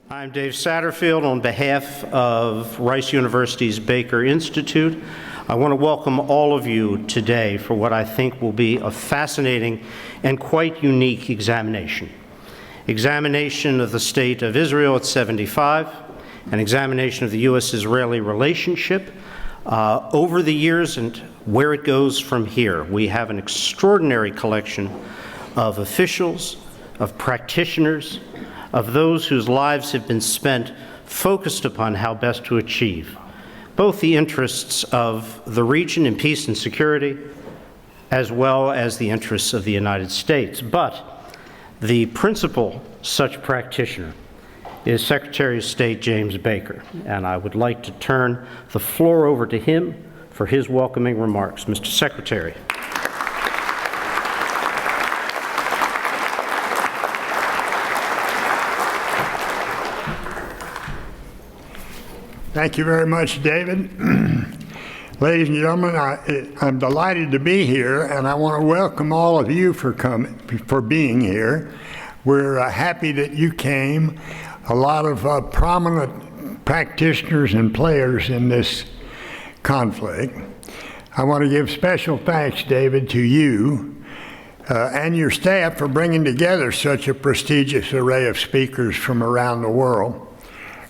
I'm Dave Satterfield on behalf of Rice University's Baker Institute. I want to welcome all of you today for what I think will be a fascinating and quite unique examination. Examination of the state of Israel at 75, an examination of the U.S.-Israeli relationship over the years and where it goes from here. We have an extraordinary collection of officials, of practitioners, of those whose lives have been spent focused upon how best to achieve both the interests of the region in peace and security, as well as the interests of the United States. But the principal such practitioner is Secretary of State James Baker, and I would like to turn the floor over to him for his welcoming remarks. Mr. Secretary. Thank you very much, David. Ladies and gentlemen, I'm delighted to be here, and I want to welcome all of you for being here. We're happy that you came. A lot of prominent practitioners and players in this conflict. I want to give special thanks, David, to you and your staff for bringing together such a prestigious array of speakers from around the world.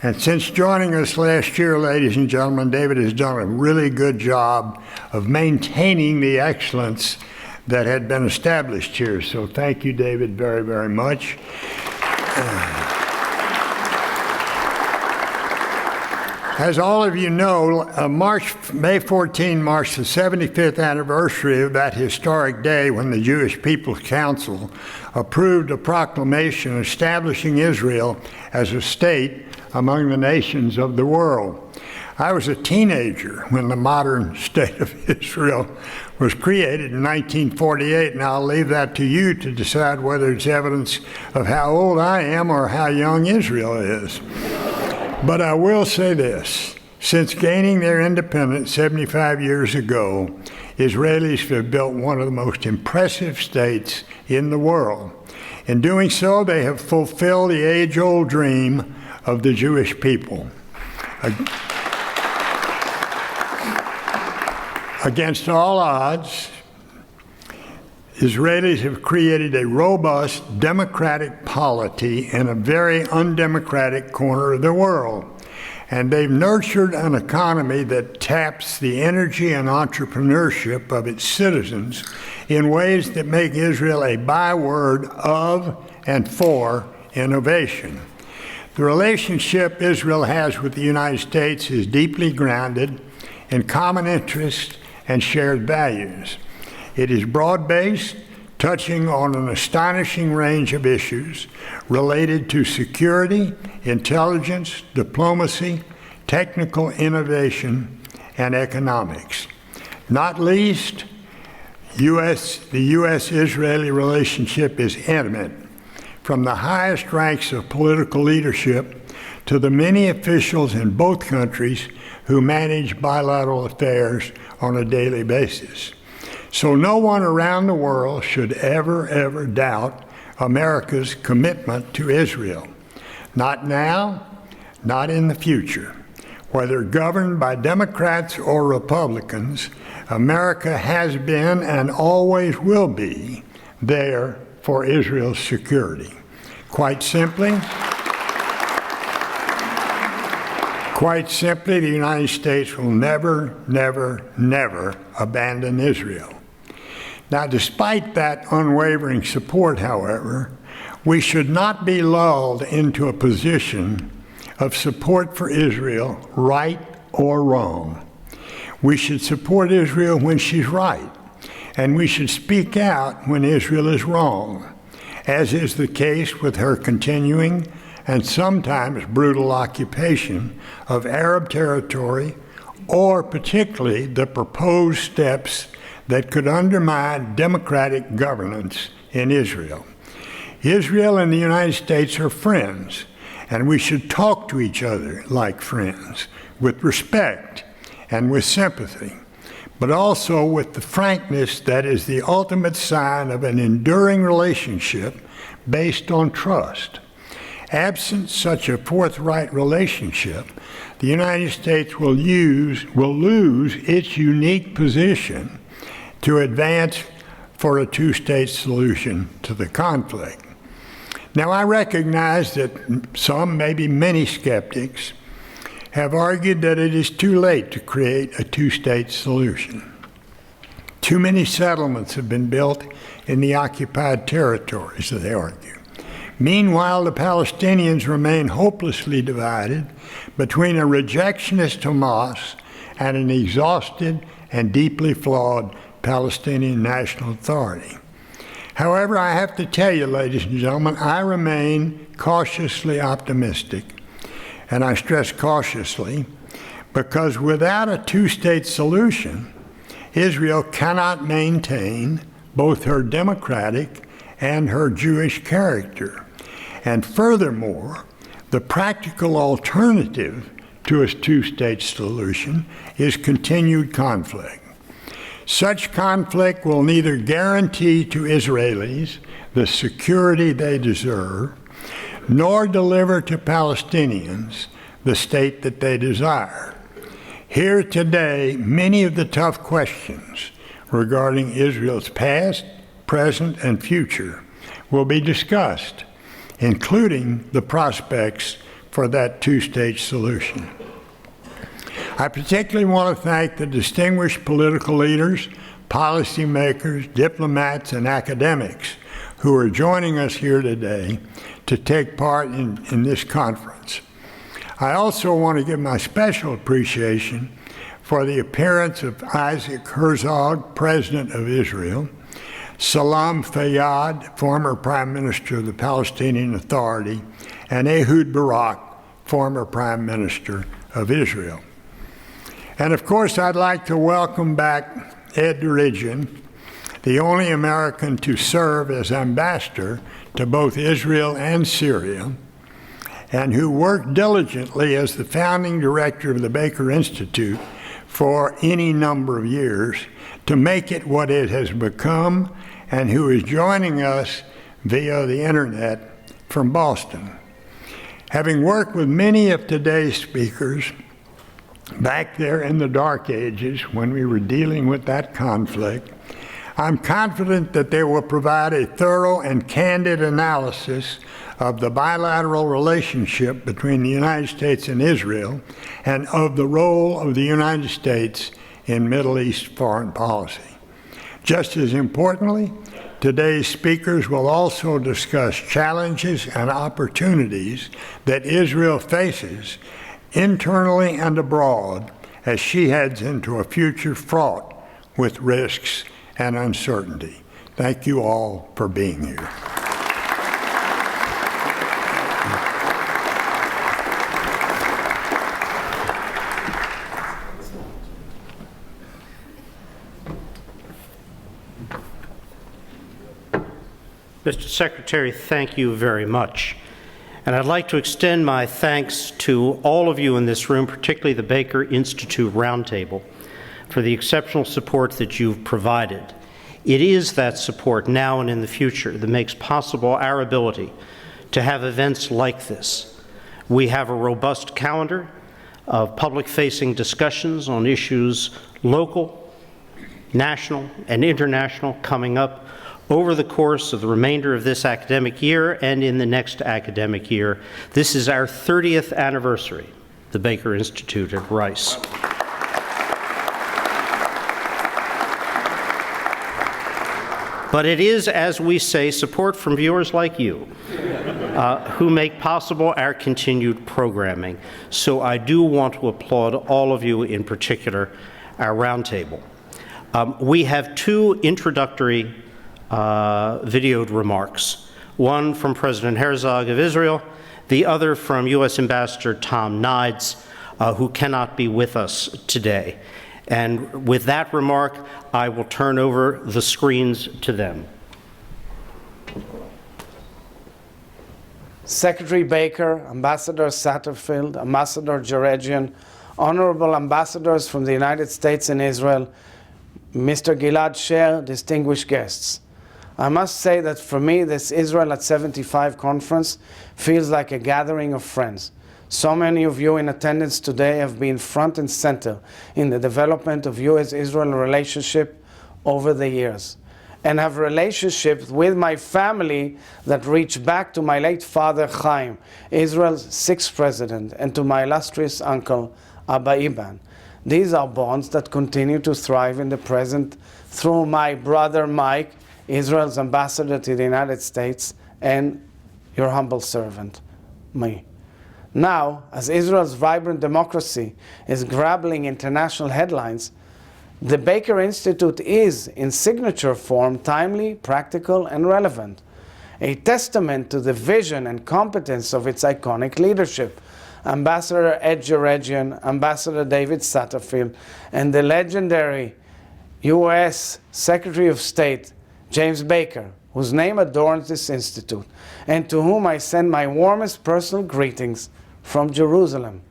And since joining us last year, ladies and gentlemen, David has done a really good job of maintaining the excellence that had been established here. So thank you, David, very, very much. As all of you know, May 14 marks the 75th anniversary of that historic day when the Jewish People's Council approved a proclamation establishing Israel as a state among the nations of the world. I was a teenager when the modern state of Israel was created in 1948, and I'll leave that to you to decide whether it's evidence of how old I am or how young Israel is. But I will say this: since gaining their independence 75 years ago, Israelis have built one of the most impressive states in the world. In doing so, they have fulfilled the age-old dream of the Jewish people. Against all odds, Israelis have created a robust democratic polity in a very undemocratic corner of the world. And they've nurtured an economy that taps the energy and entrepreneurship of its citizens in ways that make Israel a byword of and for innovation. The relationship Israel has with the United States is deeply grounded in common interests and shared values. It is broad-based, touching on an astonishing range of issues related to security, intelligence, diplomacy, technical innovation, and economics. Not least, the U.S.-Israeli relationship is intimate, from the highest ranks of political leadership to the many officials in both countries who manage bilateral affairs on a daily basis. So no one around the world should ever doubt America's commitment to Israel. Not now, not in the future. Whether governed by Democrats or Republicans, America has been and always will be there for Israel's security. Quite simply, the United States will never abandon Israel. Now, despite that unwavering support, however, we should not be lulled into a position of support for Israel, right or wrong. We should support Israel when she's right, and we should speak out when Israel is wrong, as is the case with her continuing and sometimes brutal occupation of Arab territory, or particularly the proposed steps that could undermine democratic governance in Israel. Israel and the United States are friends, and we should talk to each other like friends, with respect and with sympathy, but also with the frankness that is the ultimate sign of an enduring relationship based on trust. Absent such a forthright relationship, the United States will lose its unique position to advance for a two-state solution to the conflict. Now, I recognize that some, maybe many skeptics, have argued that it is too late to create a two-state solution. Too many settlements have been built in the occupied territories, they argue. Meanwhile, the Palestinians remain hopelessly divided between a rejectionist Hamas and an exhausted and deeply flawed Palestinian National Authority. However, I have to tell you, ladies and gentlemen, I remain cautiously optimistic, and I stress cautiously, because without a two-state solution, Israel cannot maintain both her democratic and her Jewish character. And furthermore, the practical alternative to a two-state solution is continued conflict. Such conflict will neither guarantee to Israelis the security they deserve, nor deliver to Palestinians the state that they desire. Here today, many of the tough questions regarding Israel's past, present, and future will be discussed, including the prospects for that two-state solution. I particularly want to thank the distinguished political leaders, policymakers, diplomats, and academics who are joining us here today to take part in this conference. I also want to give my special appreciation for the appearance of Isaac Herzog, President of Israel, Salam Fayyad, former Prime Minister of the Palestinian Authority, and Ehud Barak, former Prime Minister of Israel. And of course, I'd like to welcome back Ed Derigian, the only American to serve as ambassador to both Israel and Syria, and who worked diligently as the founding director of the Baker Institute for any number of years to make it what it has become, and who is joining us via the internet from Boston. Having worked with many of today's speakers back there in the dark ages when we were dealing with that conflict, I'm confident that they will provide a thorough and candid analysis of the bilateral relationship between the United States and Israel, and of the role of the United States in Middle East foreign policy. Just as importantly, today's speakers will also discuss challenges and opportunities that Israel faces internally and abroad as she heads into a future fraught with risks and uncertainty. Thank you all for being here. Mr. Secretary, thank you very much. And I'd like to extend my thanks to all of you in this room, particularly the Baker Institute Roundtable, for the exceptional support that you've provided. It is that support now and in the future that makes possible our ability to have events like this. We have a robust calendar of public-facing discussions on issues local, national, and international coming up over the course of the remainder of this academic year and in the next academic year. This is our 30th anniversary, the Baker Institute at Rice. But it is, as we say, support from viewers like you who make possible our continued programming. So I do want to applaud all of you, in particular, our roundtable. We have two introductory videoed remarks, one from President Herzog of Israel, the other from U.S. Ambassador Tom Nides, who cannot be with us today. And with that remark, I will turn over the screens to them. Secretary Baker, Ambassador Satterfield, Ambassador Derigian, honorable ambassadors from the United States and Israel, Mr. Gilad Sher, distinguished guests. I must say that for me, this Israel at 75 conference feels like a gathering of friends. So many of you in attendance today have been front and center in the development of U.S.-Israel relationship over the years, and have relationships with my family that reach back to my late father Chaim, Israel's 6th president, and to my illustrious uncle Abba Iban. These are bonds that continue to thrive in the present through my brother Mike, Israel's ambassador to the United States, and your humble servant, me. Now, as Israel's vibrant democracy is grabbing international headlines, the Baker Institute is, in signature form, timely, practical, and relevant, a testament to the vision and competence of its iconic leadership. Ambassador Ed Jerejian, Ambassador David Satterfield, and the legendary U.S. Secretary of State James Baker, whose name adorns this institute, and to whom I send my warmest personal greetings from Jerusalem.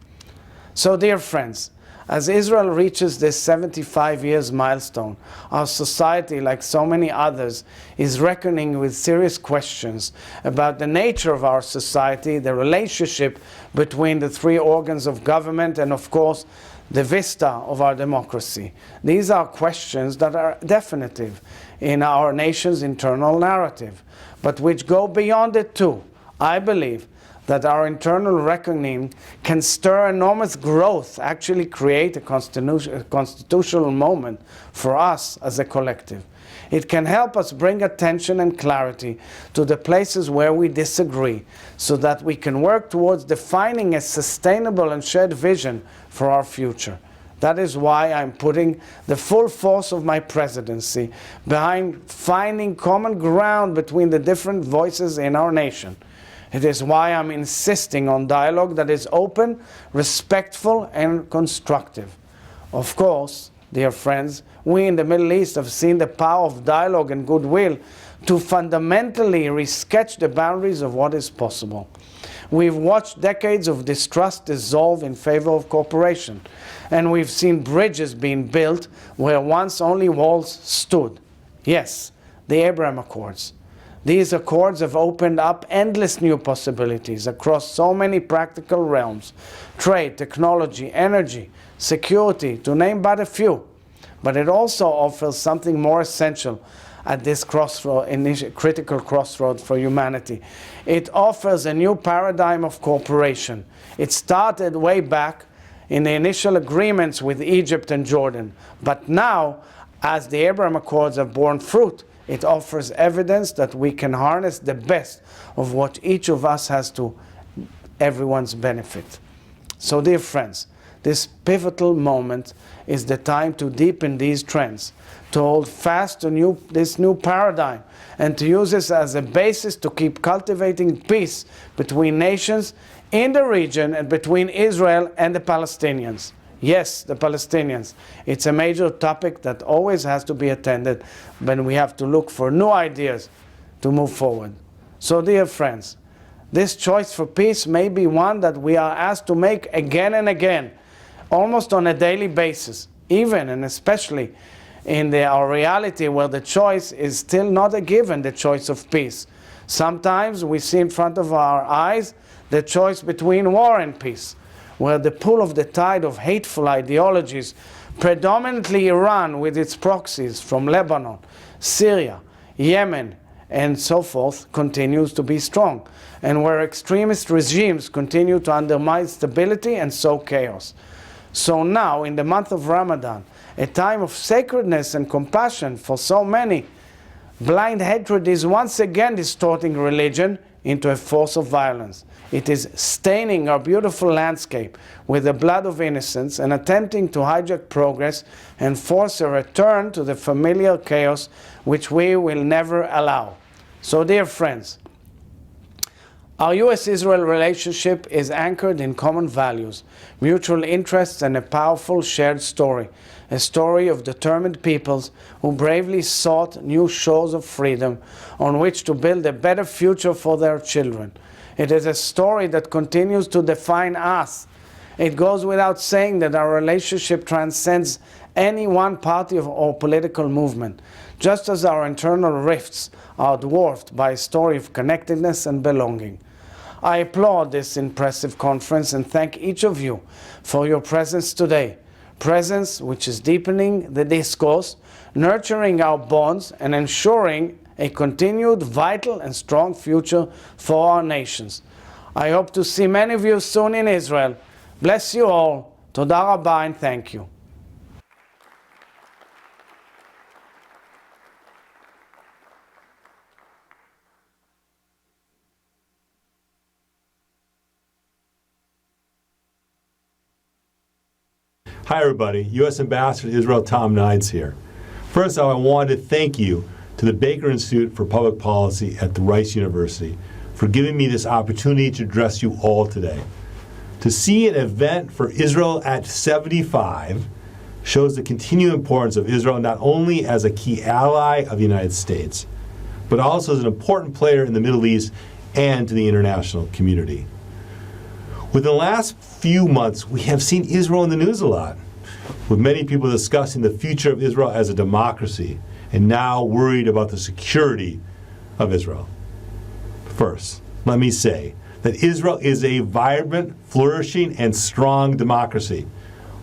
So, dear friends, as Israel reaches this 75 years milestone, our society, like so many others, is reckoning with serious questions about the nature of our society, the relationship between the three organs of government, and of course, the vista of our democracy. These are questions that are definitive in our nation's internal narrative, but which go beyond it too. I believe that our internal reckoning can stir enormous growth, actually create a constitutional moment for us as a collective. It can help us bring attention and clarity to the places where we disagree, so that we can work towards defining a sustainable and shared vision for our future. That is why I'm putting the full force of my presidency behind finding common ground between the different voices in our nation. It is why I'm insisting on dialogue that is open, respectful, and constructive. Of course, dear friends, we in the Middle East have seen the power of dialogue and goodwill to fundamentally resketch the boundaries of what is possible. We've watched decades of distrust dissolve in favor of cooperation, and we've seen bridges being built where once only walls stood. Yes, the Abraham Accords. These accords have opened up endless new possibilities across so many practical realms: trade, technology, energy, security, to name but a few. But it also offers something more essential at this critical crossroad for humanity. It offers a new paradigm of cooperation. It started way back in the initial agreements with Egypt and Jordan. But now, as the Abraham Accords have borne fruit, it offers evidence that we can harness the best of what each of us has to everyone's benefit. So, dear friends, this pivotal moment is the time to deepen these trends, to hold fast to this new paradigm, and to use this as a basis to keep cultivating peace between nations in the region and between Israel and the Palestinians. Yes, the Palestinians. It's a major topic that always has to be attended when we have to look for new ideas to move forward. So, dear friends, this choice for peace may be one that we are asked to make again and again, almost on a daily basis, even and especially in our reality where the choice is still not a given, the choice of peace. Sometimes we see in front of our eyes the choice between war and peace, where the pull of the tide of hateful ideologies, predominantly Iran with its proxies from Lebanon, Syria, Yemen, and so forth, continues to be strong, and where extremist regimes continue to undermine stability and sow chaos. So now, in the month of Ramadan, a time of sacredness and compassion for so many, blind hatred is once again distorting religion into a force of violence. It is staining our beautiful landscape with the blood of innocents and attempting to hijack progress and force a return to the familiar chaos which we will never allow. So, dear friends, our U.S.-Israel relationship is anchored in common values, mutual interests, and a powerful shared story. A story of determined peoples who bravely sought new shores of freedom on which to build a better future for their children. It is a story that continues to define us, It goes without saying that our relationship transcends any one party or political movement, just as our internal rifts are dwarfed by a story of connectedness and belonging. I applaud this impressive conference and thank each of you for your presence today. Presence which is deepening the discourse, nurturing our bonds, and ensuring a continued vital and strong future for our nations. I hope to see many of you soon in Israel. Bless you all. Toda Rabba and thank you. Hi everybody, U.S. Ambassador to Israel Tom Nides here. First off, I wanted to thank you to the Baker Institute for Public Policy at the Rice University for giving me this opportunity to address you all today. To see an event for Israel at 75 shows the continued importance of Israel not only as a key ally of the United States, but also as an important player in the Middle East and to the international community. Within the last few months, we have seen Israel in the news a lot, with many people discussing the future of Israel as a democracy and now worried about the security of Israel. First, let me say that Israel is a vibrant, flourishing, and strong democracy.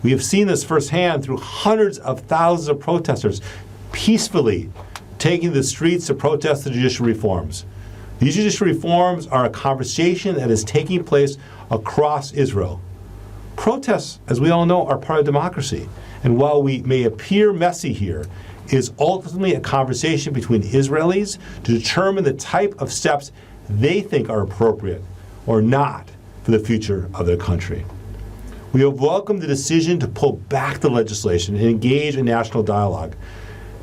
We have seen this firsthand through hundreds of thousands of protesters peacefully taking the streets to protest the judicial reforms. These judicial reforms are a conversation that is taking place across Israel. Protests, as we all know, are part of democracy. And while we may appear messy here, it is ultimately a conversation between Israelis to determine the type of steps they think are appropriate or not for the future of their country. We have welcomed the decision to pull back the legislation and engage in national dialogue.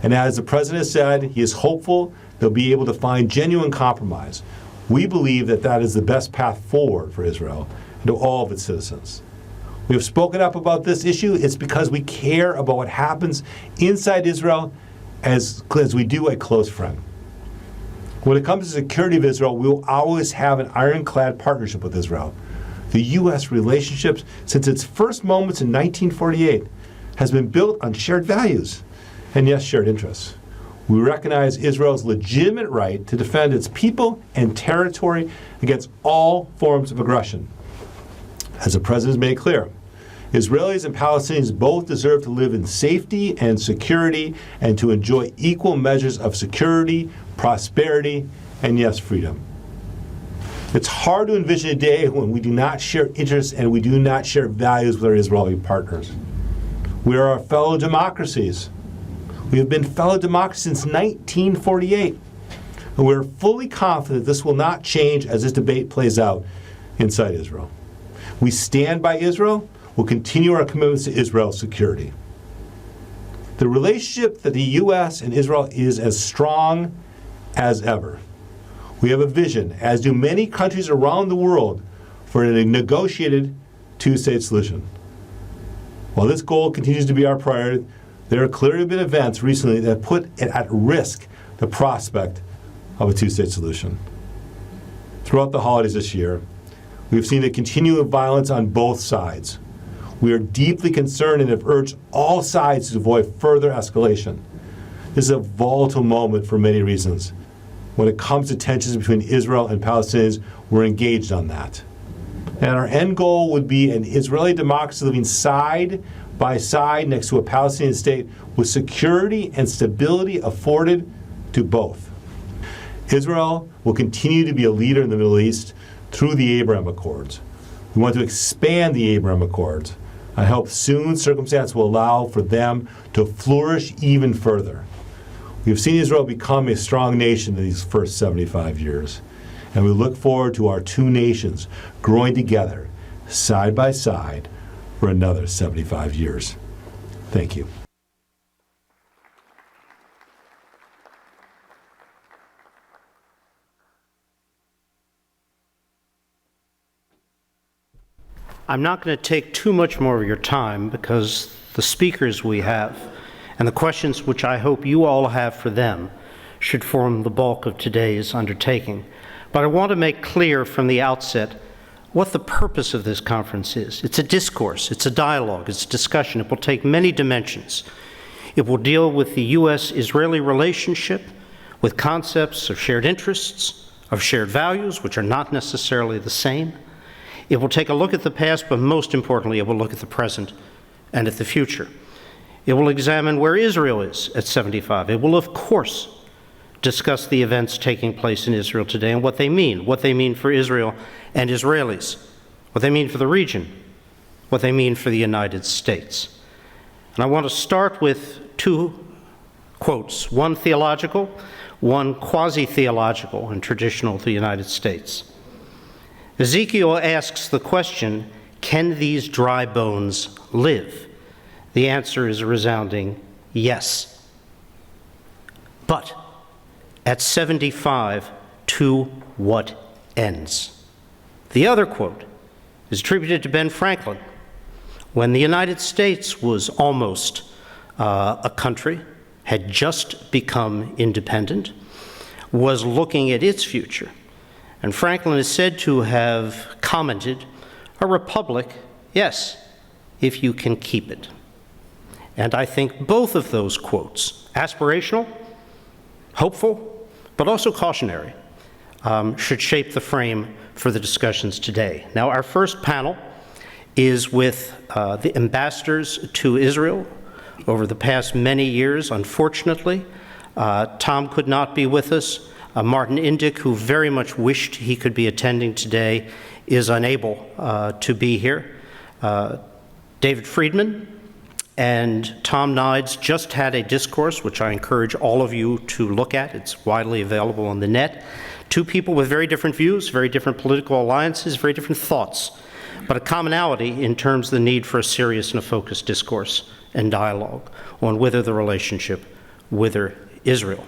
And as the President said, he is hopeful they'll be able to find genuine compromise. We believe that that is the best path forward for Israel and to all of its citizens. We have spoken up about this issue. It's because we care about what happens inside Israel as we do a close friend. When it comes to security of Israel, we will always have an ironclad partnership with Israel. The U.S. relationships, since its first moments in 1948, has been built on shared values and, yes, shared interests. We recognize Israel's legitimate right to defend its people and territory against all forms of aggression. As the President has made clear, Israelis and Palestinians both deserve to live in safety and security and to enjoy equal measures of security, prosperity, and, yes, freedom. It's hard to envision a day when we do not share interests and we do not share values with our Israeli partners. We are our fellow democracies. We have been fellow democracies since 1948, and we are fully confident this will not change as this debate plays out inside Israel. We stand by Israel. We'll continue our commitments to Israel's security. The relationship that the U.S. and Israel is as strong as ever. We have a vision, as do many countries around the world, for a negotiated two-state solution. While this goal continues to be our priority, there have clearly been events recently that put at risk the prospect of a two-state solution. Throughout the holidays this year, we have seen the continuing violence on both sides. We are deeply concerned and have urged all sides to avoid further escalation. This is a volatile moment for many reasons. When it comes to tensions between Israel and Palestinians, we're engaged on that. And our end goal would be an Israeli democracy living side by side next to a Palestinian state with security and stability afforded to both. Israel will continue to be a leader in the Middle East through the Abraham Accords. We want to expand the Abraham Accords. I hope soon circumstances will allow for them to flourish even further. We have seen Israel become a strong nation in these first 75 years, and we look forward to our two nations growing together, side by side, for another 75 years. Thank you. I'm not going to take too much more of your time because the speakers we have and the questions which I hope you all have for them should form the bulk of today's undertaking. But I want to make clear from the outset what the purpose of this conference is. It's a discourse, it's a dialogue, it's a discussion. It will take many dimensions. It will deal with the U.S.-Israeli relationship, with concepts of shared interests, of shared values, which are not necessarily the same. It will take a look at the past, but most importantly, it will look at the present and at the future. It will examine where Israel is at 75. It will, of course, discuss the events taking place in Israel today and what they mean for Israel and Israelis, what they mean for the region, what they mean for the United States. And I want to start with two quotes, one theological, one quasi-theological and traditional to the United States. Ezekiel asks the question, can these dry bones live? The answer is a resounding yes. But at 75, to what ends? The other quote is attributed to Ben Franklin. When the United States was almost a country, had just become independent, was looking at its future. And Franklin is said to have commented, "A republic, yes, if you can keep it." And I think both of those quotes, aspirational, hopeful, but also cautionary, should shape the frame for the discussions today. Now, our first panel is with the ambassadors to Israel over the past many years. Unfortunately, Tom could not be with us. Martin Indyk, who very much wished he could be attending today, is unable to be here. David Friedman and Tom Nides just had a discourse, which I encourage all of you to look at. It's widely available on the net. Two people with very different views, very different political alliances, very different thoughts, but a commonality in terms of the need for a serious and a focused discourse and dialogue on whether the relationship with Israel.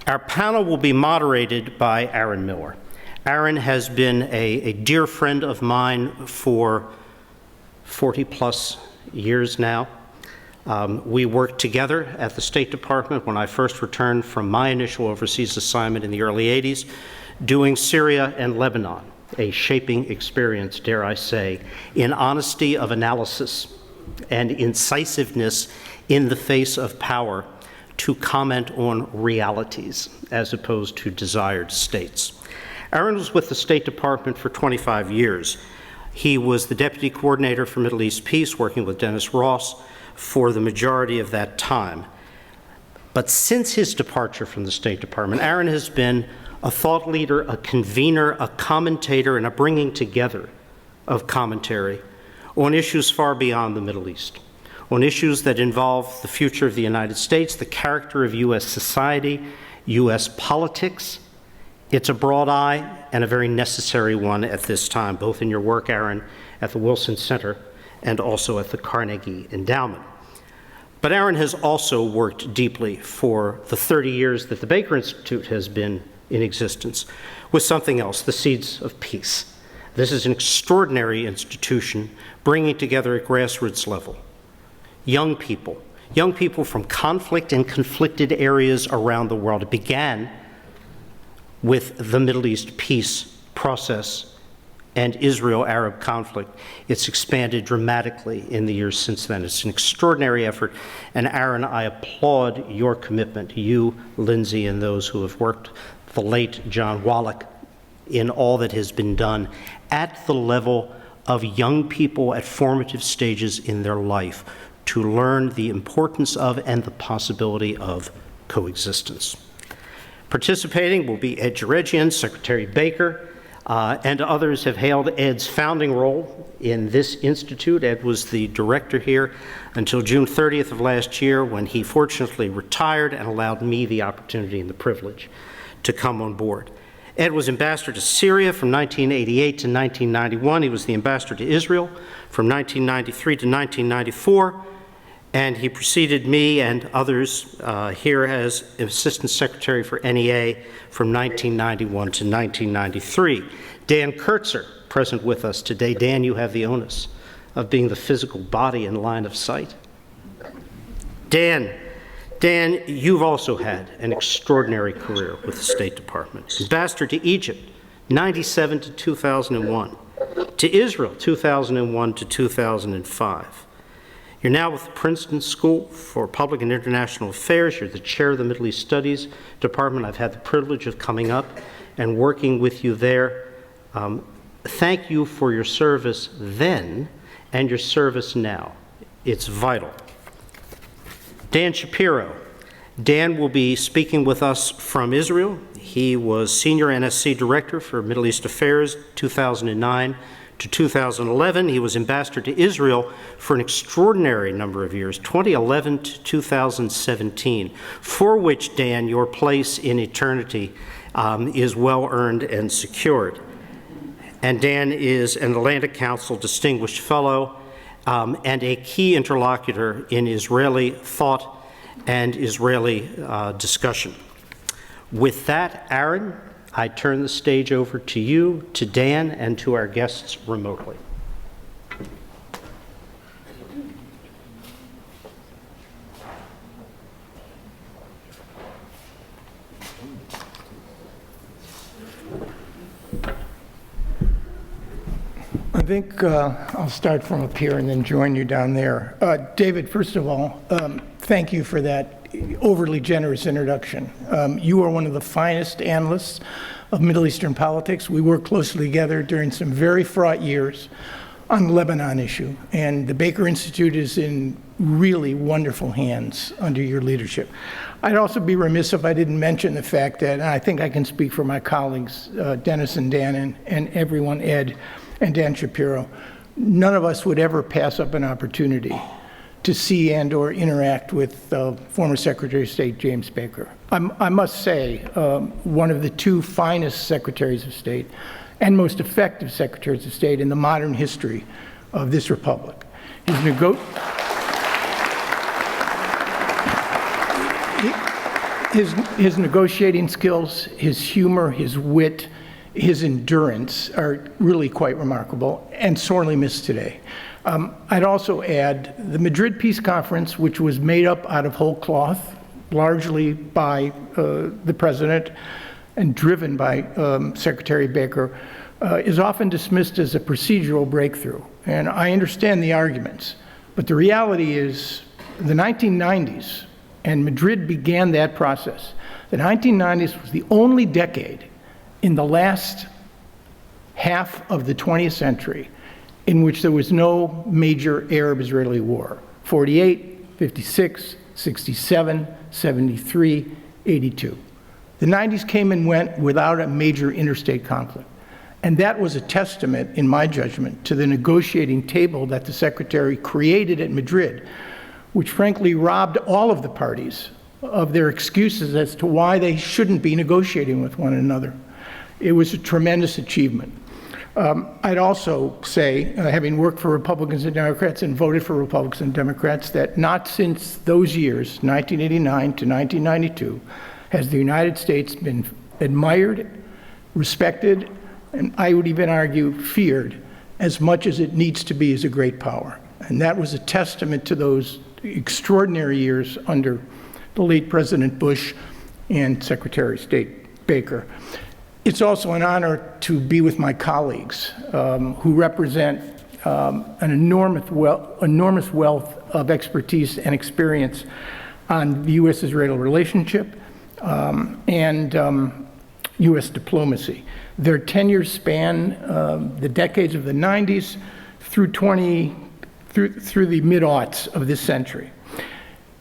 Our panel will be moderated by Aaron Miller. Aaron has been a dear friend of mine for 40-plus years now. We worked together at the State Department when I first returned from my initial overseas assignment in the early 80s, doing Syria and Lebanon, a shaping experience, dare I say, in honesty of analysis and incisiveness in the face of power to comment on realities as opposed to desired states. Aaron was with the State Department for 25 years. He was the Deputy Coordinator for Middle East Peace, working with Dennis Ross for the majority of that time. But since his departure from the State Department, Aaron has been a thought leader, a convener, a commentator, and a bringing together of commentary on issues far beyond the Middle East, on issues that involve the future of the United States, the character of U.S. society, U.S. politics. It's a broad eye and a very necessary one at this time, both in your work, Aaron, at the Wilson Center and also at the Carnegie Endowment. But Aaron has also worked deeply for the 30 years that the Baker Institute has been in existence with something else, the Seeds of Peace. This is an extraordinary institution bringing together at grassroots level young people from conflict and conflicted areas around the world. It began with the Middle East peace process and Israel-Arab conflict. It's expanded dramatically in the years since then. It's an extraordinary effort, and Aaron, I applaud your commitment, you, Lindsay, and those who have worked, the late John Wallach, in all that has been done at the level of young people at formative stages in their life to learn the importance of and the possibility of coexistence. Participating will be Ed Jerejian, Secretary Baker, and others have hailed Ed's founding role in this institute. Ed was the director here until June 30th of last year, when he fortunately retired and allowed me the opportunity and the privilege to come on board. Ed was ambassador to Syria from 1988 to 1991. He was the ambassador to Israel from 1993 to 1994. And he preceded me and others here as Assistant Secretary for NEA from 1991 to 1993. Dan Kurtzer, present with us today. Dan, you have the onus of being the physical body in line of sight. Dan, you've also had an extraordinary career with the State Department. Ambassador to Egypt, 97 to 2001. To Israel, 2001 to 2005. You're now with the Princeton School for Public and International Affairs. You're the chair of the Middle East Studies Department. I've had the privilege of coming up and working with you there. Thank you for your service then and your service now. It's vital. Dan Shapiro. Dan will be speaking with us from Israel. He was Senior NSC Director for Middle East Affairs 2009 to 2011. He was Ambassador to Israel for an extraordinary number of years, 2011 to 2017, for which, Dan, your place in eternity is well earned and secured. And Dan is an Atlantic Council Distinguished Fellow and a key interlocutor in Israeli thought and Israeli discussion. With that, Aaron, I turn the stage over to you, to Dan, and to our guests remotely. I think I'll start from up here and then join you down there. David, first of all, thank you for that overly generous introduction. You are one of the finest analysts of Middle Eastern politics. We worked closely together during some very fraught years on the Lebanon issue, and the Baker Institute is in really wonderful hands under your leadership. I'd also be remiss if I didn't mention the fact that, and I think I can speak for my colleagues, Dennis and Dan and everyone, Ed and Dan Shapiro, none of us would ever pass up an opportunity to see and or interact with former Secretary of State James Baker. I must say, one of the two finest Secretaries of State and most effective Secretaries of State in the modern history of this republic. His negotiating skills, his humor, his wit, his endurance are really quite remarkable and sorely missed today. I'd also add the Madrid Peace Conference, which was made up out of whole cloth, largely by the President and driven by Secretary Baker, is often dismissed as a procedural breakthrough. And I understand the arguments, but the reality is the 1990s, and Madrid began that process. The 1990s was the only decade in the last half of the 20th century in which there was no major Arab-Israeli war. 48, 56, 67, 73, 82. The 90s came and went without a major interstate conflict. And that was a testament, in my judgment, to the negotiating table that the Secretary created at Madrid, which frankly robbed all of the parties of their excuses as to why they shouldn't be negotiating with one another. It was a tremendous achievement. I'd also say, having worked for Republicans and Democrats and voted for Republicans and Democrats, that not since those years, 1989 to 1992, has the United States been admired, respected, and I would even argue feared as much as it needs to be as a great power. And that was a testament to those extraordinary years under the late President Bush and Secretary of State Baker. It's also an honor to be with my colleagues who represent an enormous wealth of expertise and experience on the U.S.-Israel relationship and U.S. diplomacy. Their tenures span the decades of the 90s through the mid-aughts of this century.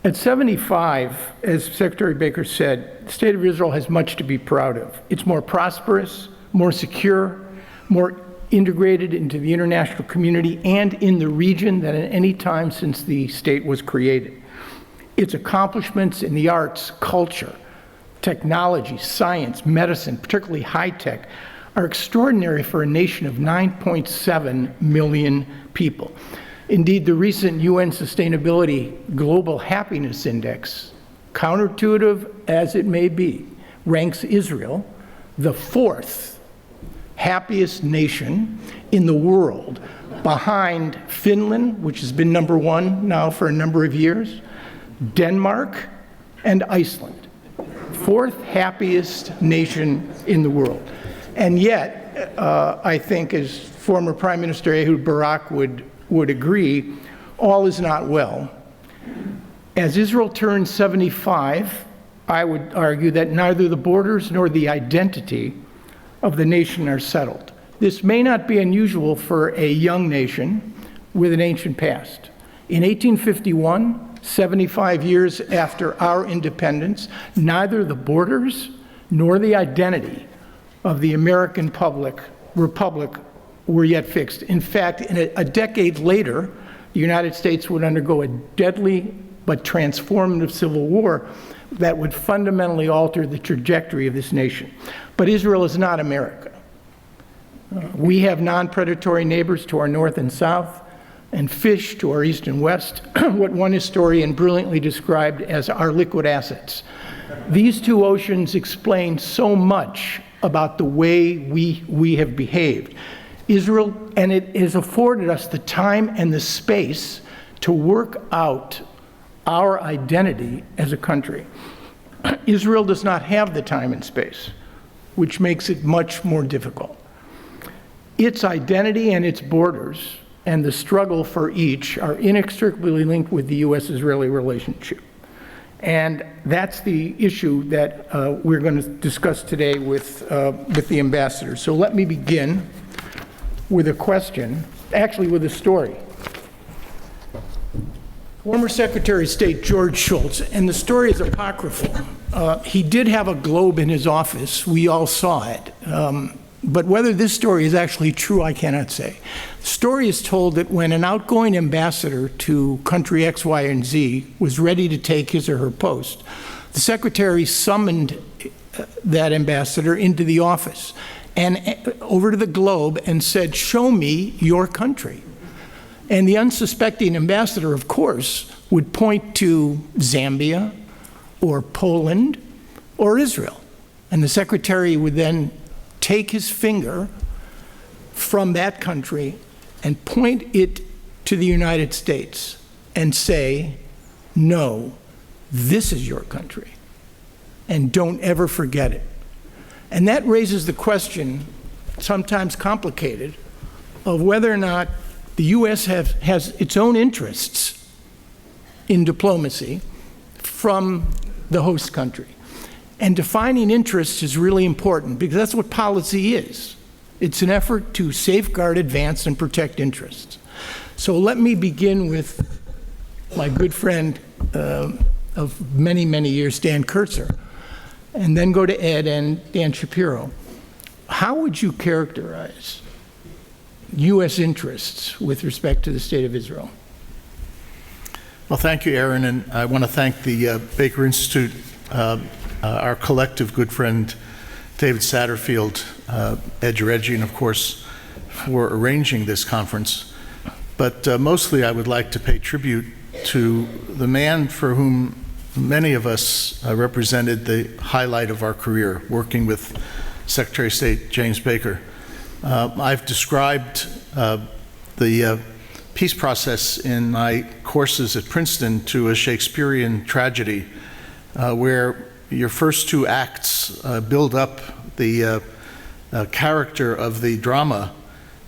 At 75, as Secretary Baker said, the state of Israel has much to be proud of. It's more prosperous, more secure, more integrated into the international community and in the region than at any time since the state was created. Its accomplishments in the arts, culture, technology, science, medicine, particularly high tech, are extraordinary for a nation of 9.7 million people. Indeed, the recent UN Sustainability Global Happiness Index, counterintuitive as it may be, ranks Israel the fourth happiest nation in the world, behind Finland, which has been number one now for a number of years, Denmark, and Iceland. Fourth happiest nation in the world. And yet, I think, as former Prime Minister Ehud Barak would agree, all is not well. As Israel turns 75, I would argue that neither the borders nor the identity of the nation are settled. This may not be unusual for a young nation with an ancient past. In 1851, 75 years after our independence, neither the borders nor the identity of the American republic were yet fixed. In fact, a decade later, the United States would undergo a deadly but transformative civil war that would fundamentally alter the trajectory of this nation. But Israel is not America. We have non-predatory neighbors to our north and south, and fish to our east and west, what one historian brilliantly described as our liquid assets. These two oceans explain so much about the way we have behaved. Israel, and it has afforded us the time and the space to work out our identity as a country. Israel does not have the time and space, which makes it much more difficult. Its identity and its borders and the struggle for each are inextricably linked with the U.S.-Israeli relationship. And that's the issue that we're going to discuss today with the ambassador. So let me begin with a question, actually with a story. Former Secretary of State George Shultz, and the story is apocryphal. He did have a globe in his office. We all saw it. But whether this story is actually true, I cannot say. The story is told that when an outgoing ambassador to country X, Y, and Z was ready to take his or her post, the secretary summoned that ambassador into the office and over to the globe and said, "Show me your country." And the unsuspecting ambassador, of course, would point to Zambia or Poland or Israel. And the secretary would then take his finger from that country and point it to the United States and say, "No, this is your country, and don't ever forget it." And that raises the question, sometimes complicated, of whether or not the U.S. has its own interests in diplomacy from the host country. And defining interests is really important because that's what policy is. It's an effort to safeguard, advance, and protect interests. So let me begin with my good friend of many, many years, Dan Kurtzer, and then go to Ed and Dan Shapiro. How would you characterize U.S. interests with respect to the State of Israel? Well, thank you, Aaron, and I want to thank the Baker Institute, our collective good friend David Satterfield, Ed Jaredji, and of course for arranging this conference. But mostly I would like to pay tribute to the man for whom many of us represented the highlight of our career, working with Secretary of State James Baker. I've described the peace process in my courses at Princeton to a Shakespearean tragedy where your first two acts build up the character of the drama,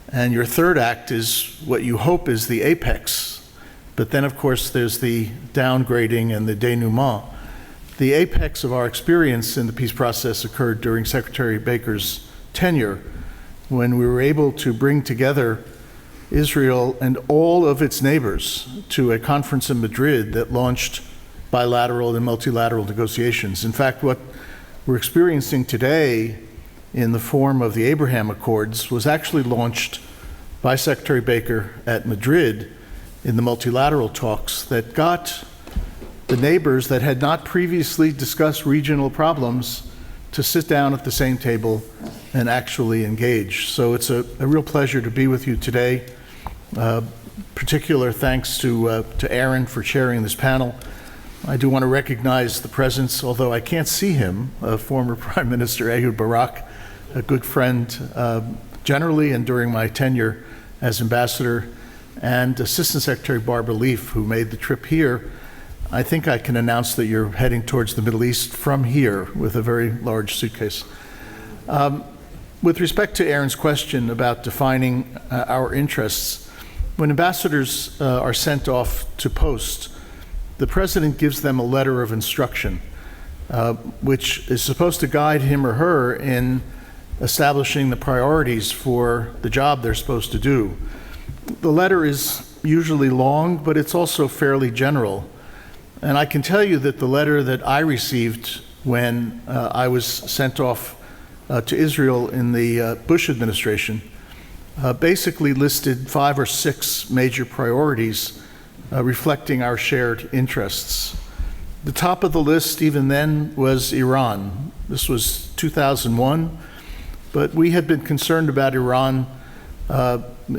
and your third act is what you hope is the apex. But then, of course, there's the downgrading and the denouement. The apex of our experience in the peace process occurred during Secretary Baker's tenure, when we were able to bring together Israel and all of its neighbors to a conference in Madrid that launched bilateral and multilateral negotiations. In fact, what we're experiencing today in the form of the Abraham Accords was actually launched by Secretary Baker at Madrid in the multilateral talks that got the neighbors that had not previously discussed regional problems to sit down at the same table and actually engage. So it's a real pleasure to be with you today. Particular thanks to Aaron for chairing this panel. I do want to recognize the presence, although I can't see him, of former Prime Minister Ehud Barak, a good friend generally and during my tenure as ambassador, and Assistant Secretary Barbara Leaf, who made the trip here. I think I can announce that you're heading towards the Middle East from here with a very large suitcase. With respect to Aaron's question about defining our interests, when ambassadors are sent off to post, the president gives them a letter of instruction, which is supposed to guide him or her in establishing the priorities for the job they're supposed to do. The letter is usually long, but it's also fairly general. And I can tell you that the letter that I received when I was sent off to Israel in the Bush administration basically listed 5 or 6 major priorities reflecting our shared interests. The top of the list even then was Iran. This was 2001, but we had been concerned about Iran,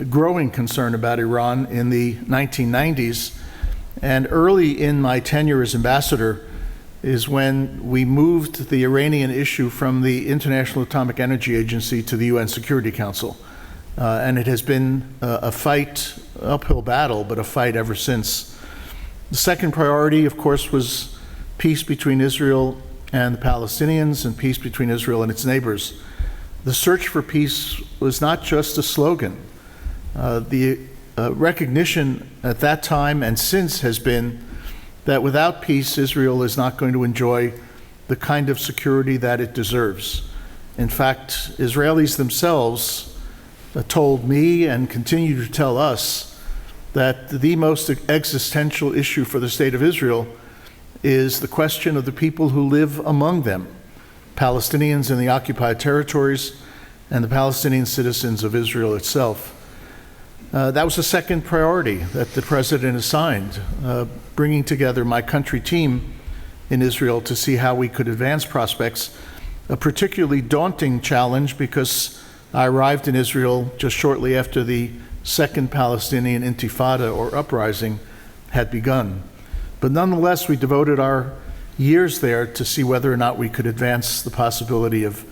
growing concern about Iran in the 1990s. And early in my tenure as ambassador is when we moved the Iranian issue from the International Atomic Energy Agency to the UN Security Council. And it has been a fight, uphill battle, but a fight ever since. The second priority, of course, was peace between Israel and the Palestinians and peace between Israel and its neighbors. The search for peace was not just a slogan. The recognition at that time and since has been that without peace, Israel is not going to enjoy the kind of security that it deserves. In fact, Israelis themselves told me and continue to tell us that the most existential issue for the state of Israel is the question of the people who live among them, Palestinians in the occupied territories and the Palestinian citizens of Israel itself. That was the second priority that the president assigned, bringing together my country team in Israel to see how we could advance prospects, a particularly daunting challenge because I arrived in Israel just shortly after the second Palestinian intifada or uprising had begun. But nonetheless, we devoted our years there to see whether or not we could advance the possibility of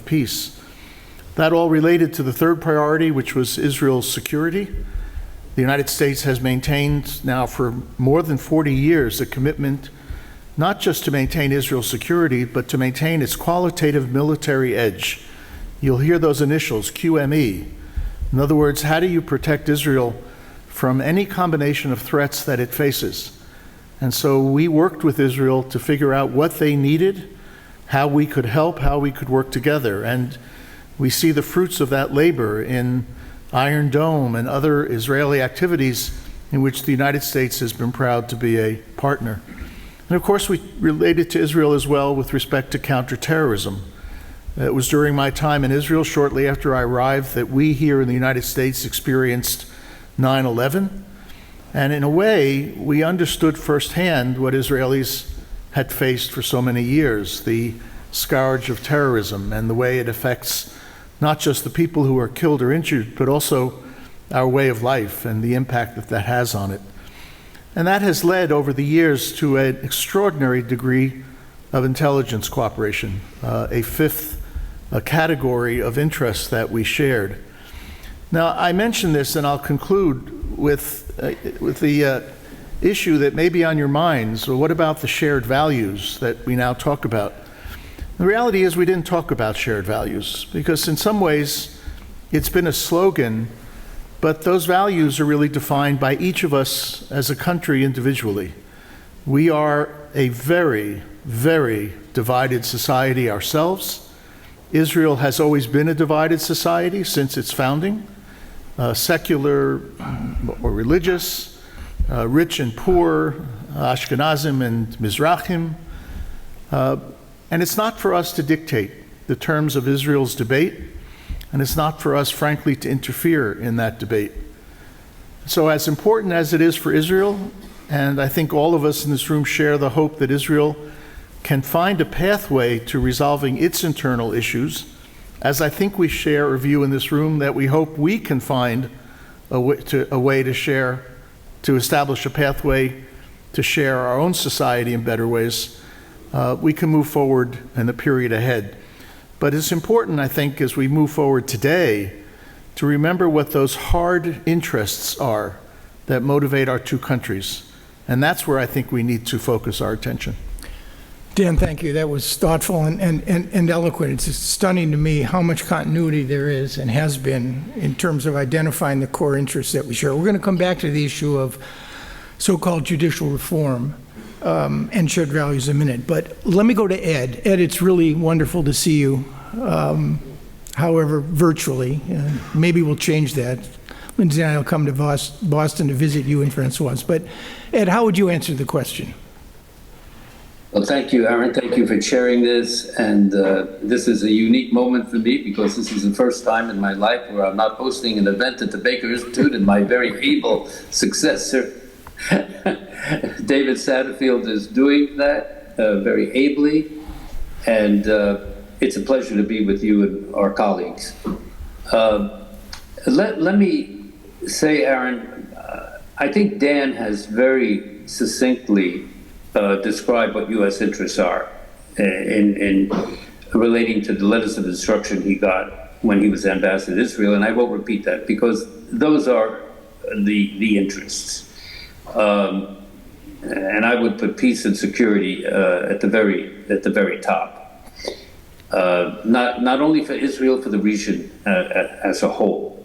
peace. That all related to the third priority, which was Israel's security. The United States has maintained now for more than 40 years a commitment not just to maintain Israel's security, but to maintain its qualitative military edge. You'll hear those initials, QME. In other words, how do you protect Israel from any combination of threats that it faces? And so we worked with Israel to figure out what they needed, how we could help, how we could work together. And we see the fruits of that labor in Iron Dome and other Israeli activities in which the United States has been proud to be a partner. And of course, we related to Israel as well with respect to counterterrorism. It was during my time in Israel, shortly after I arrived, that we here in the United States experienced 9/11. And in a way, we understood firsthand what Israelis had faced for so many years, the scourge of terrorism and the way it affects not just the people who are killed or injured, but also our way of life and the impact that that has on it. And that has led over the years to an extraordinary degree of intelligence cooperation, a fifth category of interest that we shared. Now, I mention this, and I'll conclude with the issue that may be on your minds. Well, what about the shared values that we now talk about? The reality is we didn't talk about shared values because in some ways it's been a slogan, but those values are really defined by each of us as a country individually. We are a very, very divided society ourselves. Israel has always been a divided society since its founding, secular or religious, rich and poor, Ashkenazim and Mizrahim. And it's not for us to dictate the terms of Israel's debate, and it's not for us, frankly, to interfere in that debate. So as important as it is for Israel, and I think all of us in this room share the hope that Israel can find a pathway to resolving its internal issues, as I think we share a view in this room that we hope we can find a way to establish a pathway to share our own society in better ways, we can move forward in the period ahead. But it's important, I think, as we move forward today, to remember what those hard interests are that motivate our two countries. And that's where I think we need to focus our attention. Dan, thank you. That was thoughtful and eloquent. It's just stunning to me how much continuity there is and has been in terms of identifying the core interests that we share. We're going to come back to the issue of so-called judicial reform and shared values in a minute. But let me go to Ed. Ed, it's really wonderful to see you, however, virtually. Maybe we'll change that. Lindsay and I will come to Boston to visit you and Francoise. But Ed, how would you answer the question? Well, thank you, Aaron. Thank you for sharing this. And this is a unique moment for me because this is the first time in my life where I'm not hosting an event at the Baker Institute, and my very able successor, David Satterfield, is doing that very ably. And it's a pleasure to be with you and our colleagues. Let me say, Aaron, I think Dan has very succinctly describe what U.S. interests are in relating to the letters of instruction he got when he was ambassador to Israel, and I won't repeat that because those are the interests. And I would put peace and security at the very top. Not only for Israel, for the region as a whole.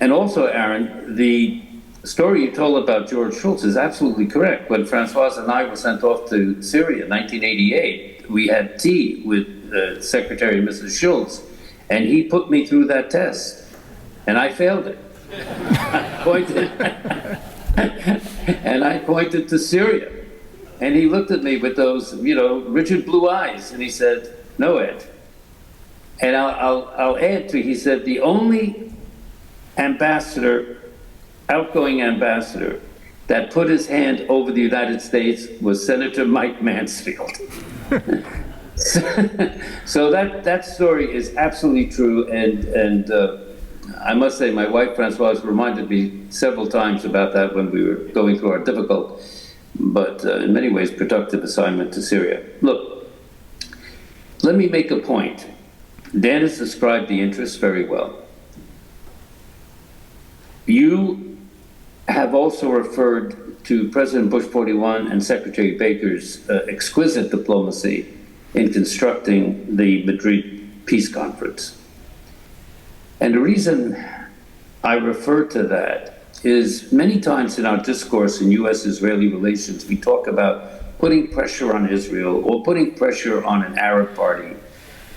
And also, Aaron, the story you told about George Shultz is absolutely correct. When Francoise and I were sent off to Syria in 1988, we had tea with Secretary and Mrs. Shultz, and he put me through that test, and I failed it. I pointed to Syria, and he looked at me with those, rigid blue eyes, and he said, "No, Ed." And I'll add to, he said, the only outgoing ambassador that put his hand over the United States was Senator Mike Mansfield. So that story is absolutely true, and I must say my wife Francoise reminded me several times about that when we were going through our difficult but in many ways productive assignment to Syria. Look, let me make a point. Dan has described the interests very well. You have also referred to President Bush 41 and Secretary Baker's exquisite diplomacy in constructing the Madrid Peace Conference. And the reason I refer to that is many times in our discourse in U.S.-Israeli relations, we talk about putting pressure on Israel or putting pressure on an Arab party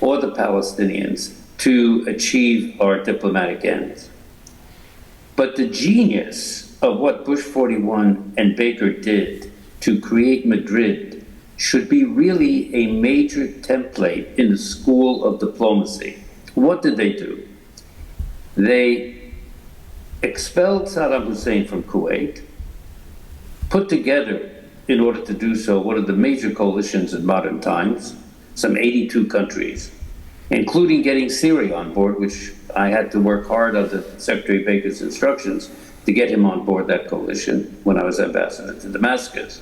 or the Palestinians to achieve our diplomatic ends. But the genius of what Bush 41 and Baker did to create Madrid should be really a major template in the school of diplomacy. What did they do? They expelled Saddam Hussein from Kuwait, put together, in order to do so, one of the major coalitions in modern times, some 82 countries, including getting Syria on board, which I had to work hard under Secretary Baker's instructions to get him on board that coalition when I was ambassador to Damascus.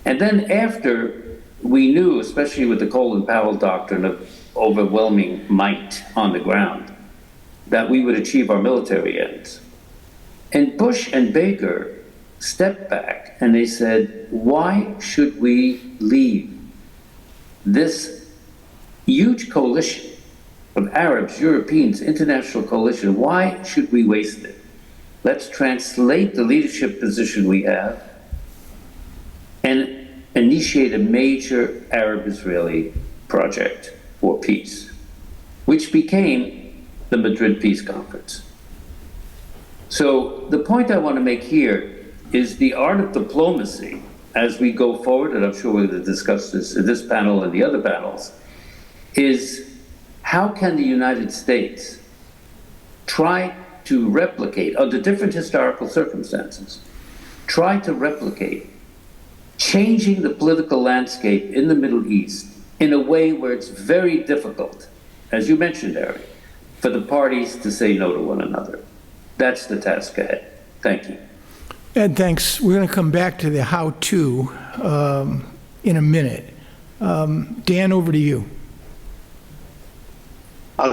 And then after we knew, especially with the Colin Powell doctrine of overwhelming might on the ground, that we would achieve our military ends. And Bush and Baker stepped back and they said, why should we leave this huge coalition of Arabs, Europeans, international coalition? Why should we waste it? Let's translate the leadership position we have and initiate a major Arab-Israeli project for peace, which became the Madrid Peace Conference. So the point I want to make here is the art of diplomacy as we go forward, and I'm sure we're going to discuss this in this panel and the other panels, is how can the United States try to replicate, under different historical circumstances, try to replicate changing the political landscape in the Middle East in a way where it's very difficult, as you mentioned, Eric, for the parties to say no to one another. That's the task ahead. Thank you. Ed, thanks. We're going to come back to the how-to in a minute. Dan, over to you.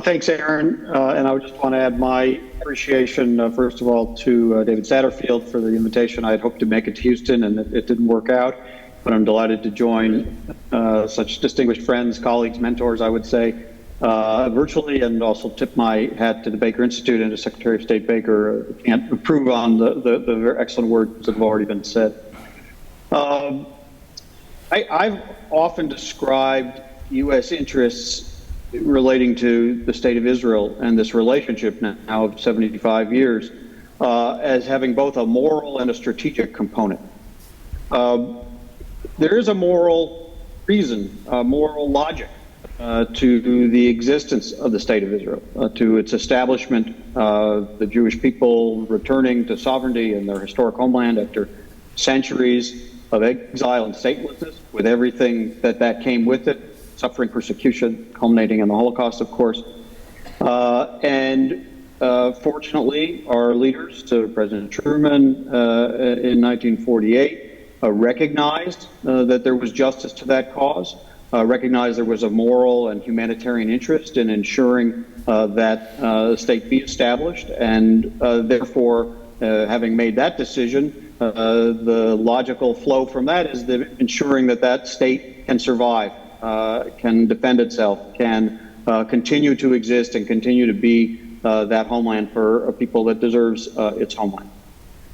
Thanks, Aaron. And I just want to add my appreciation, first of all, to David Satterfield for the invitation. I had hoped to make it to Houston, and it didn't work out. but I'm delighted to join such distinguished friends, colleagues, mentors, I would say, virtually, and also tip my hat to the Baker Institute and to Secretary of State Baker. Can't improve on the very excellent words that have already been said. I've often described U.S. interests relating to the State of Israel and this relationship now of 75 years as having both a moral and a strategic component. There is a moral reason, a moral logic to the existence of the State of Israel, to its establishment, the Jewish people returning to sovereignty in their historic homeland after centuries of exile and statelessness, with everything that came with it, suffering, persecution, culminating in the Holocaust, of course. Fortunately, our leaders, President Truman in 1948, recognized that there was justice to that cause, recognized there was a moral and humanitarian interest in ensuring that the state be established, and therefore, having made that decision, the logical flow from that is ensuring that that state can survive, can defend itself, can continue to exist and continue to be that homeland for a people that deserves its homeland.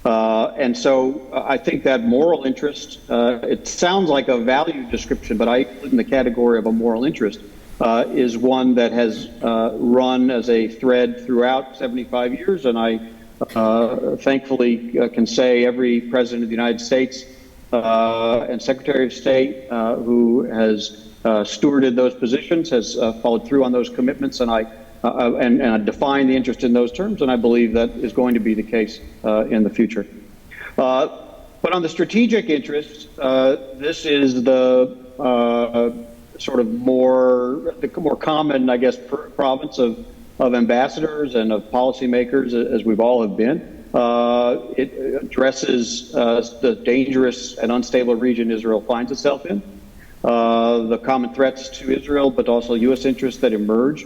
And so I think that moral interest, it sounds like a value description, but I put it in the category of a moral interest, is one that has run as a thread throughout 75 years. And I thankfully can say every president of the United States and Secretary of State who has stewarded those positions has followed through on those commitments, and I define the interest in those terms, and I believe that is going to be the case in the future. But on the strategic interest, this is the sort of more common, I guess, province of ambassadors and of policymakers, as we've all have been. It addresses the dangerous and unstable region Israel finds itself in, the common threats to Israel, but also U.S. interests that emerge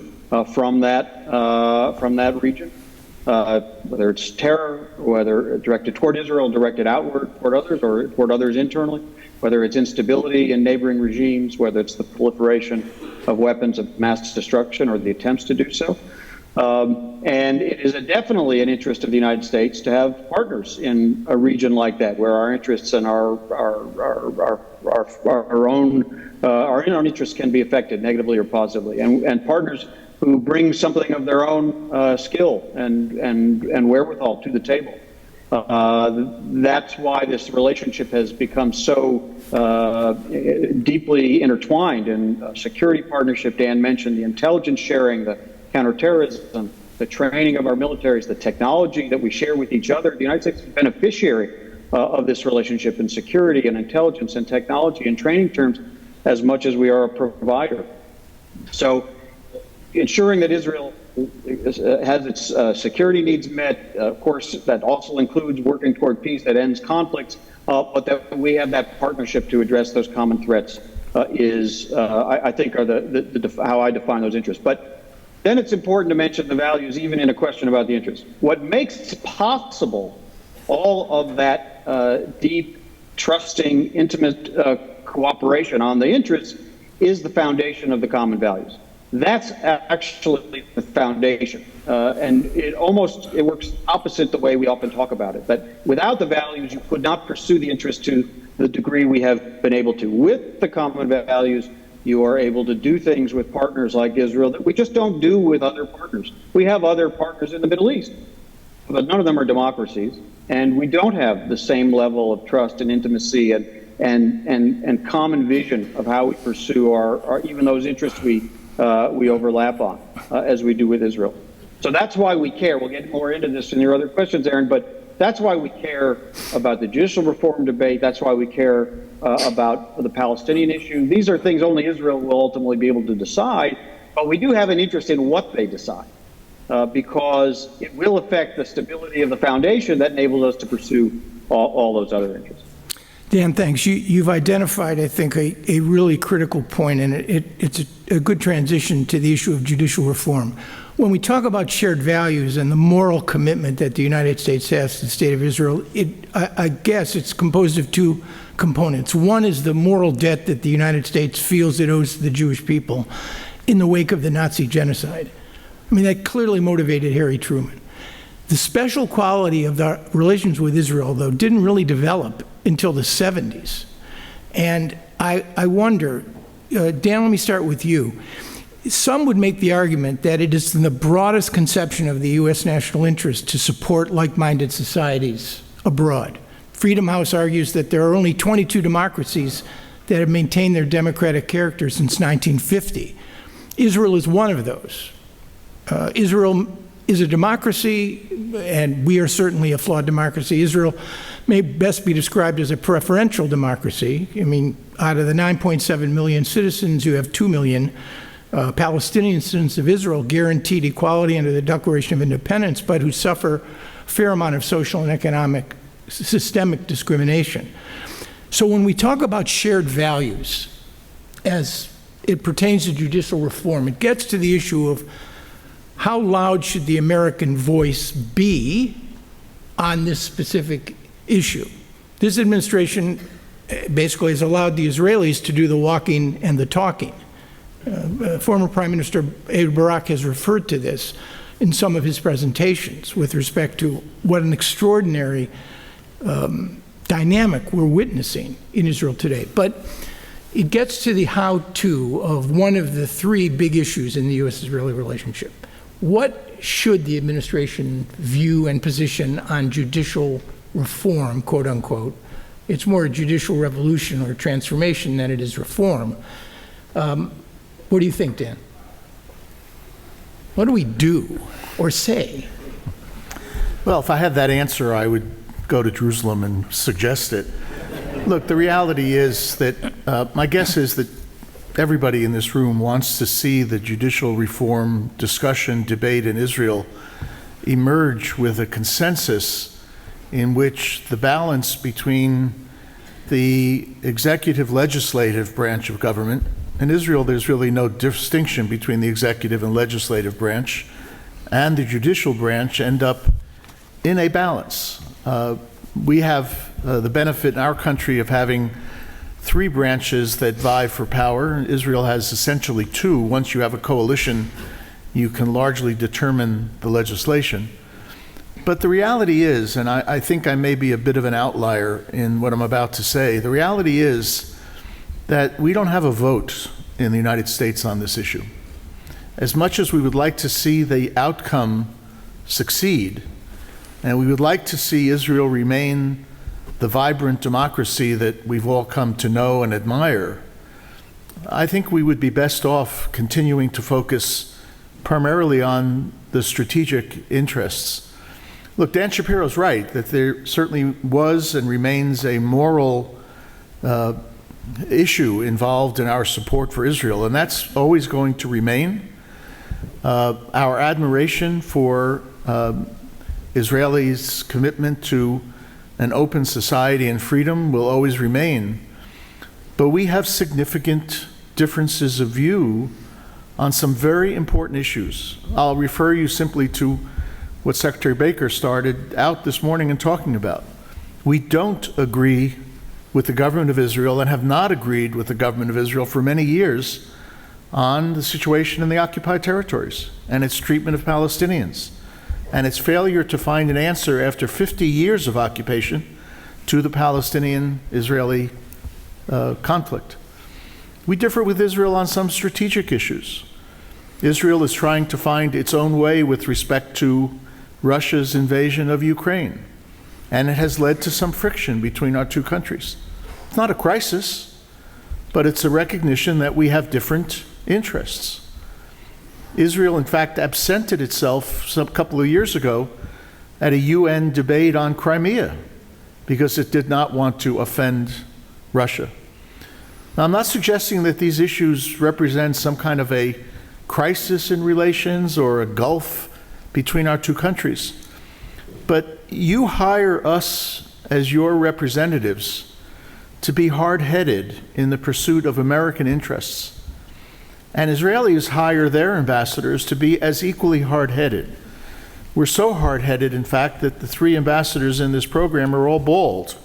from that region, whether it's terror, whether directed toward Israel, directed outward toward others, or toward others internally, whether it's instability in neighboring regimes, whether it's the proliferation of weapons of mass destruction or the attempts to do so. And it is definitely an interest of the United States to have partners in a region like that, where our interests and our own interests can be affected negatively or positively, and partners who bring something of their own skill and wherewithal to the table. That's why this relationship has become so deeply intertwined in security partnership. Dan mentioned the intelligence sharing, the counterterrorism, the training of our militaries, the technology that we share with each other. The United States is a beneficiary of this relationship in security and intelligence and technology and training terms as much as we are a provider. So ensuring that Israel has its security needs met, of course, that also includes working toward peace that ends conflicts, but that we have that partnership to address those common threats I think, are how I define those interests. But then it's important to mention the values, even in a question about the interests. What makes possible all of that deep, trusting, intimate cooperation on the interests is the foundation of the common values. That's actually the foundation. And it works opposite the way we often talk about it. That without the values, you could not pursue the interest to the degree we have been able to. With the common values, you are able to do things with partners like Israel that we just don't do with other partners. We have other partners in the Middle East, but none of them are democracies. And we don't have the same level of trust and intimacy and common vision of how we pursue our even those interests we overlap on, as we do with Israel. So that's why we care. We'll get more into this in your other questions, Aaron, but that's why we care about the judicial reform debate. That's why we care about the Palestinian issue. These are things only Israel will ultimately be able to decide, but we do have an interest in what they decide, because it will affect the stability of the foundation that enables us to pursue all those other interests. Dan, thanks. You've identified, I think, a really critical point, and it's a good transition to the issue of judicial reform. When we talk about shared values and the moral commitment that the United States has to the State of Israel, I guess it's composed of two components. One is the moral debt that the United States feels it owes to the Jewish people in the wake of the Nazi genocide. I mean, that clearly motivated Harry Truman. The special quality of the relations with Israel, though, didn't really develop until the 70s. And I wonder, Dan, let me start with you. Some would make the argument that it is in the broadest conception of the U.S. national interest to support like-minded societies abroad. Freedom House argues that there are only 22 democracies that have maintained their democratic character since 1950. Israel is one of those. Israel is a democracy, and we are certainly a flawed democracy. Israel may best be described as a preferential democracy. I mean, out of the 9.7 million citizens, you have 2 million Palestinian citizens of Israel guaranteed equality under the Declaration of Independence, but who suffer a fair amount of social and economic systemic discrimination. So when we talk about shared values as it pertains to judicial reform, it gets to the issue of how loud should the American voice be on this specific issue. This administration basically has allowed the Israelis to do the walking and the talking. Former Prime Minister Ehud Barak has referred to this in some of his presentations with respect to what an extraordinary dynamic we're witnessing in Israel today. But it gets to the how-to of one of the three big issues in the U.S.-Israeli relationship. What should the administration view and position on judicial reform, quote unquote? It's more a judicial revolution or transformation than it is reform. What do you think, Dan? What do we do or say? Well, if I had that answer, I would go to Jerusalem and suggest it. Look, the reality is that my guess is that everybody in this room wants to see the judicial reform discussion, debate in Israel emerge with a consensus in which the balance between the executive legislative branch of government, in Israel there's really no distinction between the executive and legislative branch, and the judicial branch end up in a balance. We have the benefit in our country of having three branches that vie for power. Israel has essentially two. Once you have a coalition, you can largely determine the legislation. But the reality is, and I think I may be a bit of an outlier in what I'm about to say, the reality is that we don't have a vote in the United States on this issue. As much as we would like to see the outcome succeed, and we would like to see Israel remain the vibrant democracy that we've all come to know and admire, I think we would be best off continuing to focus primarily on the strategic interests. Look, Dan Shapiro's right that there certainly was and remains a moral issue involved in our support for Israel, and that's always going to remain. Our admiration for Israelis' commitment to an open society and freedom will always remain. But we have significant differences of view on some very important issues. I'll refer you simply to what Secretary Baker started out this morning in talking about. We don't agree with the government of Israel and have not agreed with the government of Israel for many years on the situation in the occupied territories and its treatment of Palestinians, and its failure to find an answer after 50 years of occupation to the Palestinian-Israeli conflict. We differ with Israel on some strategic issues. Israel is trying to find its own way with respect to Russia's invasion of Ukraine, and it has led to some friction between our two countries. It's not a crisis, but it's a recognition that we have different interests. Israel, in fact, absented itself a couple of years ago at a UN debate on Crimea because it did not want to offend Russia. Now, I'm not suggesting that these issues represent some kind of a crisis in relations or a gulf between our two countries, but you hire us as your representatives to be hard-headed in the pursuit of American interests, and Israelis hire their ambassadors to be as equally hard-headed. We're so hard-headed, in fact, that the 3 ambassadors in this program are all bald.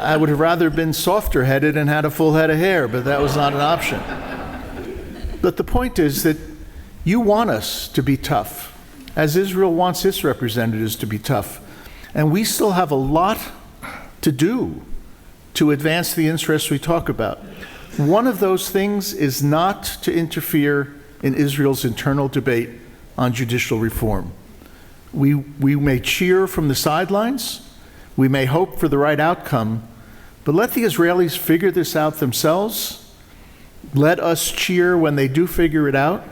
I would have rather been softer-headed and had a full head of hair, but that was not an option. But the point is that you want us to be tough, as Israel wants its representatives to be tough. And we still have a lot to do to advance the interests we talk about. One of those things is not to interfere in Israel's internal debate on judicial reform. We may cheer from the sidelines, we may hope for the right outcome, but let the Israelis figure this out themselves. Let us cheer when they do figure it out,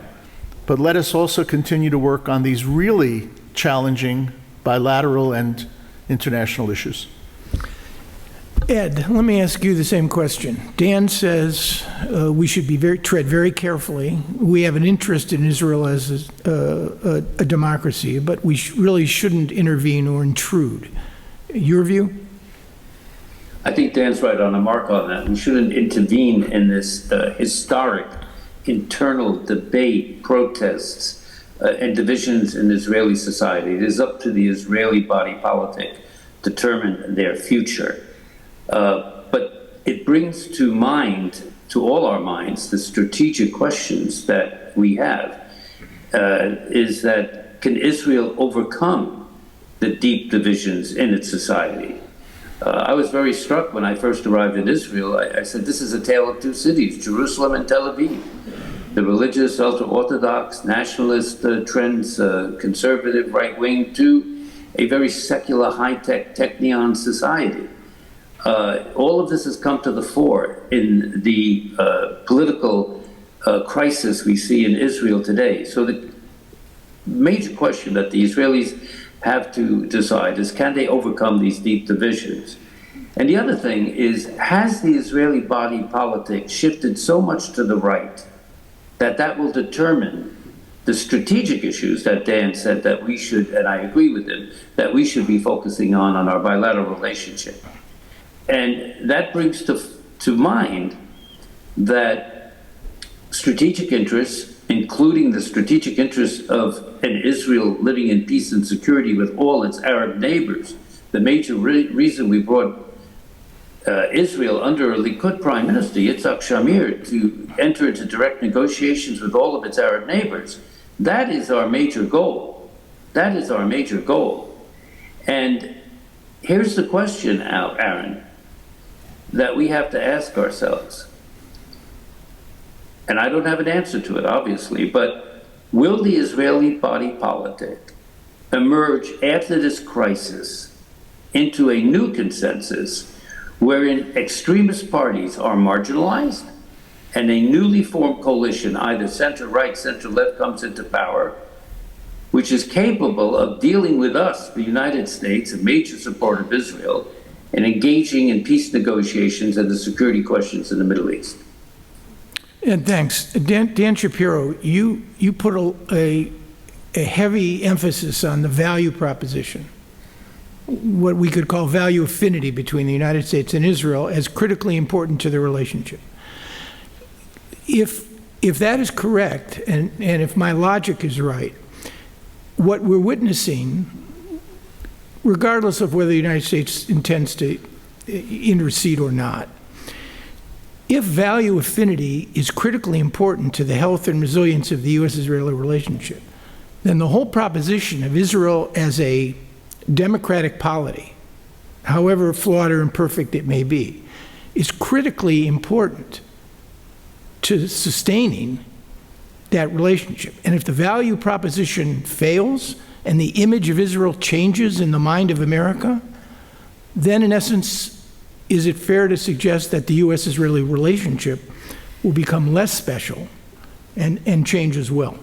but let us also continue to work on these really challenging bilateral and international issues. Ed, let me ask you the same question. Dan says we should tread very carefully. We have an interest in Israel as a democracy, but we really shouldn't intervene or intrude. Your view? I think Dan's right on the mark on that. We shouldn't intervene in this historic internal debate, protests, and divisions in Israeli society. It is up to the Israeli body politic to determine their future. But it brings to mind, to all our minds, the strategic questions that we have. Is that, can Israel overcome the deep divisions in its society? I was very struck when I first arrived in Israel. I said, this is a tale of 2 cities, Jerusalem and Tel Aviv. The religious, ultra-Orthodox, nationalist trends, conservative, right-wing, to a very secular, high-tech, technion society. All of this has come to the fore in the political crisis we see in Israel today. So the major question that the Israelis have to decide is, can they overcome these deep divisions? And the other thing is, has the Israeli body politic shifted so much to the right that that will determine the strategic issues that Dan said that we should, and I agree with him, that we should be focusing on our bilateral relationship? And that brings to mind that strategic interests, including the strategic interests of an Israel living in peace and security with all its Arab neighbors, the major reason we brought Israel under a Likud prime minister, Yitzhak Shamir, to enter into direct negotiations with all of its Arab neighbors, that is our major goal. That is our major goal. And here's the question, Aaron, that we have to ask ourselves. And I don't have an answer to it, obviously, but will the Israeli body politic emerge after this crisis into a new consensus wherein extremist parties are marginalized and a newly formed coalition, either center-right, center-left, comes into power, which is capable of dealing with us, the United States, a major supporter of Israel, and engaging in peace negotiations and the security questions in the Middle East? And thanks. Dan Shapiro, you put a heavy emphasis on the value proposition, what we could call value affinity between the United States and Israel, as critically important to the relationship. If that is correct, and if my logic is right, what we're witnessing, regardless of whether the United States intends to intercede or not, if value affinity is critically important to the health and resilience of the U.S.-Israeli relationship, then the whole proposition of Israel as a democratic polity, however flawed or imperfect it may be, is critically important to sustaining that relationship. And if the value proposition fails and the image of Israel changes in the mind of America, then in essence, is it fair to suggest that the U.S.-Israeli relationship will become less special and change as well?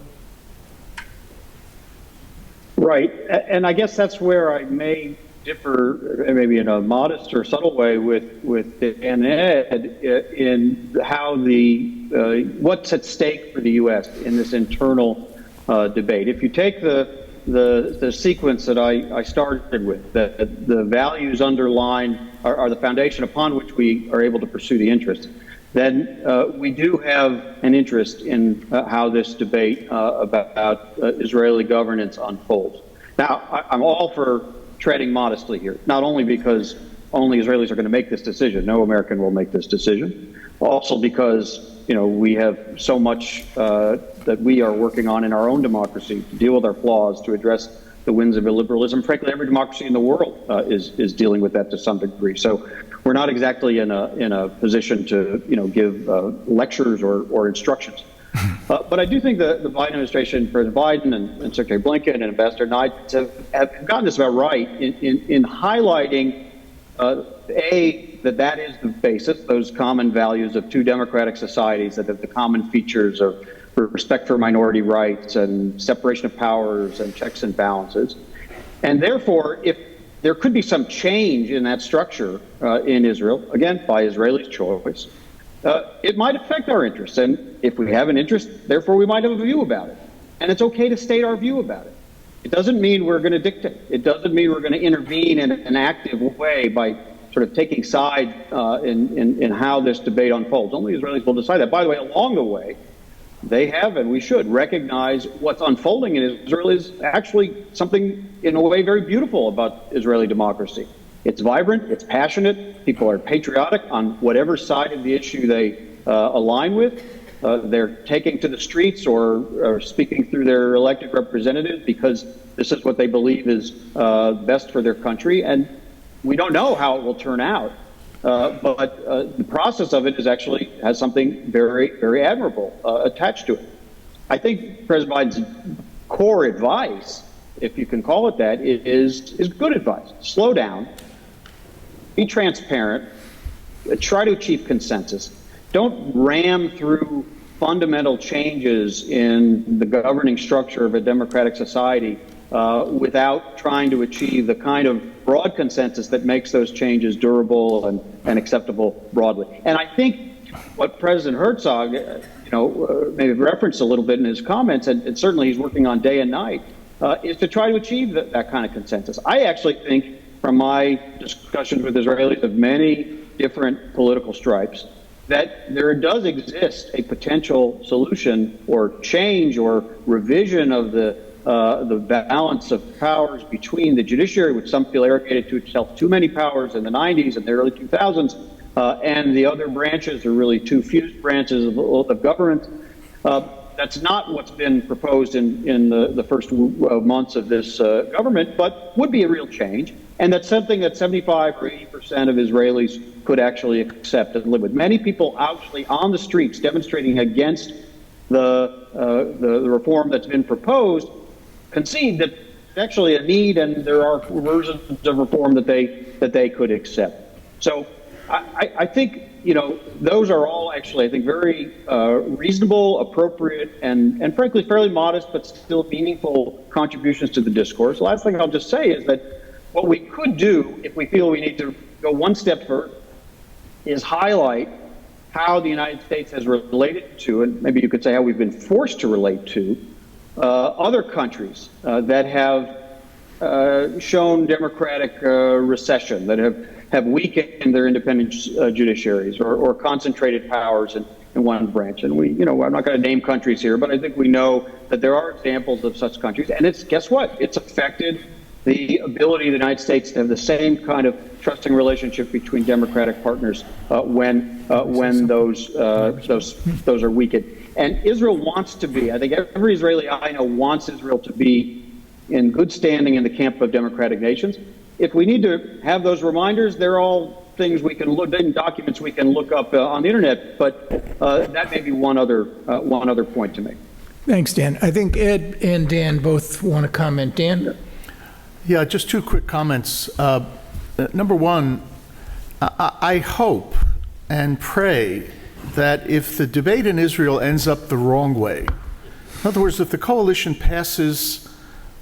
Right, and I guess that's where I may differ, maybe in a modest or subtle way, with Dan and Ed in how what's at stake for the U.S. in this internal debate. If you take the the sequence that I started with, that the values underline are the foundation upon which we are able to pursue the interests, then we do have an interest in how this debate about Israeli governance unfolds. Now, I'm all for treading modestly here, not only because only Israelis are going to make this decision. No American will make this decision. Also because, we have so much that we are working on in our own democracy to deal with our flaws, to address the winds of illiberalism. Frankly, every democracy in the world is dealing with that to some degree. So we're not exactly in a position to, give lectures or instructions. But I do think the Biden administration, President Biden and Secretary Blinken and Ambassador Knight have gotten this about right in highlighting, that is the basis, those common values of two democratic societies that have the common features of respect for minority rights and separation of powers and checks and balances. And therefore, if there could be some change in that structure in Israel, again, by Israelis' choice, it might affect our interests. And if we have an interest, therefore we might have a view about it. And it's okay to state our view about it. It doesn't mean we're going to dictate. It doesn't mean we're going to intervene in an active way by sort of taking side in how this debate unfolds. Only Israelis will decide that. By the way, along the way, they have, and we should, recognize what's unfolding in Israel is actually something, in a way, very beautiful about Israeli democracy. It's vibrant, it's passionate, people are patriotic on whatever side of the issue they align with. They're taking to the streets or speaking through their elected representatives because this is what they believe is best for their country. And we don't know how it will turn out. But the process of it has something very, very admirable attached to it. I think President Biden's core advice, if you can call it that, is good advice. Slow down, be transparent, try to achieve consensus. Don't ram through fundamental changes in the governing structure of a democratic society without trying to achieve the kind of broad consensus that makes those changes durable and acceptable broadly. And I think what President Herzog, maybe referenced a little bit in his comments, and certainly he's working on day and night, is to try to achieve that kind of consensus. I actually think, from my discussions with Israelis of many different political stripes, that there does exist a potential solution or change or revision of the balance of powers between the judiciary, which some feel arrogated to itself too many powers in the 90s and the early 2000s, and the other branches are really two fused branches of government. That's not what's been proposed in the first months of this government, but would be a real change. And that's something that 75 or 80% of Israelis could actually accept and live with. Many people actually on the streets demonstrating against the reform that's been proposed concede that it's actually a need, and there are versions of reform that they could accept. So I think those are all actually, I think, very reasonable, appropriate, and frankly fairly modest, but still meaningful contributions to the discourse. The last thing I'll just say is that what we could do, if we feel we need to go one step further, is highlight how the United States has related to, and maybe you could say how we've been forced to relate to, other countries that have shown democratic recession, that have weakened their independent judiciaries or concentrated powers in one branch. And I'm not going to name countries here, but I think we know that there are examples of such countries. And guess what? It's affected the ability of the United States to have the same kind of trusting relationship between democratic partners when those are weakened. And Israel wants to be, I think every Israeli I know wants Israel to be in good standing in the camp of democratic nations. If we need to have those reminders, they're all things we can look in documents we can look up on the internet, but that may be one other point to make. Thanks, Dan. I think Ed and Dan both want to comment. Dan? Yeah, just two quick comments. Number one, I hope and pray that if the debate in Israel ends up the wrong way, in other words, if the coalition passes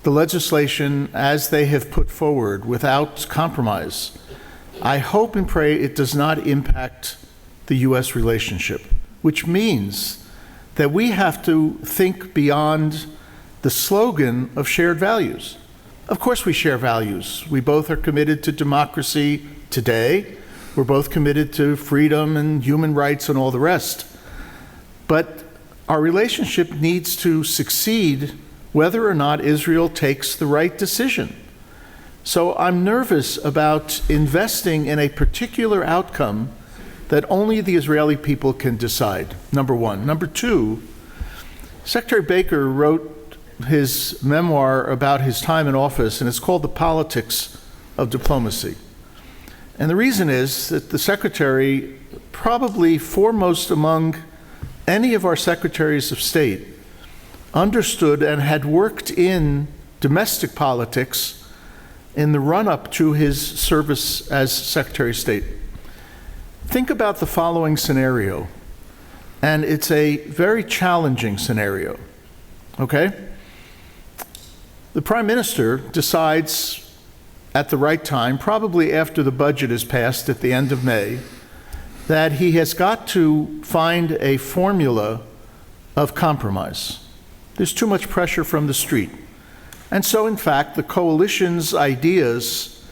the legislation as they have put forward without compromise, I hope and pray it does not impact the U.S. relationship, which means that we have to think beyond the slogan of shared values. Of course we share values. We both are committed to democracy today. We're both committed to freedom and human rights and all the rest. But our relationship needs to succeed whether or not Israel takes the right decision. So I'm nervous about investing in a particular outcome that only the Israeli people can decide, number one. Number two, Secretary Baker wrote his memoir about his time in office, and it's called The Politics of Diplomacy. And the reason is that the Secretary, probably foremost among any of our Secretaries of State, understood and had worked in domestic politics in the run-up to his service as Secretary of State. Think about the following scenario, and it's a very challenging scenario, okay? The Prime Minister decides at the right time, probably after the budget is passed at the end of May, that he has got to find a formula of compromise. There's too much pressure from the street. And so, in fact, the coalition's ideas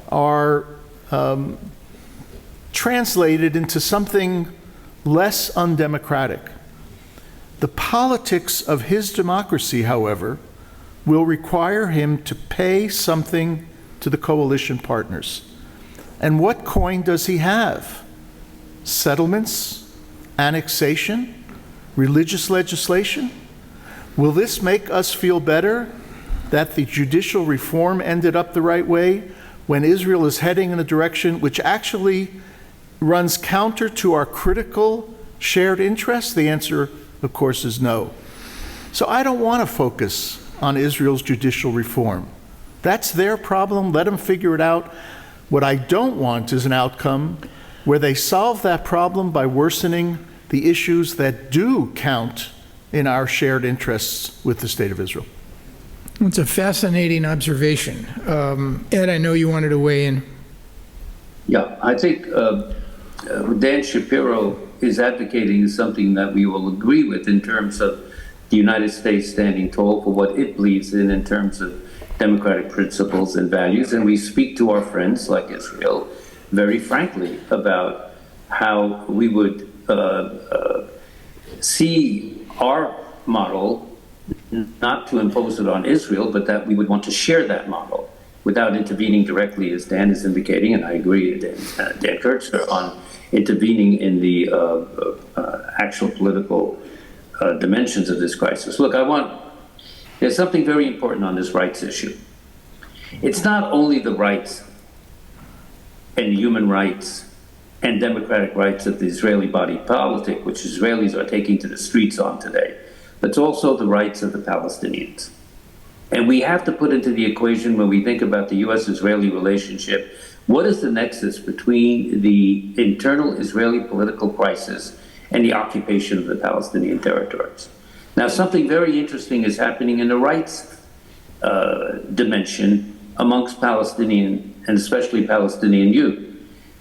are translated into something less undemocratic. The politics of his democracy, however, will require him to pay something to the coalition partners. And what coin does he have? Settlements? Annexation? Religious legislation? Will this make us feel better that the judicial reform ended up the right way when Israel is heading in a direction which actually runs counter to our critical shared interests? The answer, of course, is no. So I don't want to focus on Israel's judicial reform. That's their problem. Let them figure it out. What I don't want is an outcome where they solve that problem by worsening the issues that do count in our shared interests with the State of Israel. It's a fascinating observation. Ed, I know you wanted to weigh in. Yeah, I think Dan Shapiro is advocating something that we will agree with in terms of the United States standing tall for what it believes in terms of democratic principles and values. And we speak to our friends like Israel very frankly about how we would see our model, not to impose it on Israel, but that we would want to share that model without intervening directly, as Dan is indicating, and I agree with Dan Kurtzer on intervening in the actual political dimensions of this crisis. Look, there's something very important on this rights issue. It's not only the rights and human rights and democratic rights of the Israeli body politic, which Israelis are taking to the streets on today, but it's also the rights of the Palestinians. And we have to put into the equation when we think about the U.S.-Israeli relationship, what is the nexus between the internal Israeli political crisis and the occupation of the Palestinian territories? Now, something very interesting is happening in the rights dimension amongst Palestinian and especially Palestinian youth.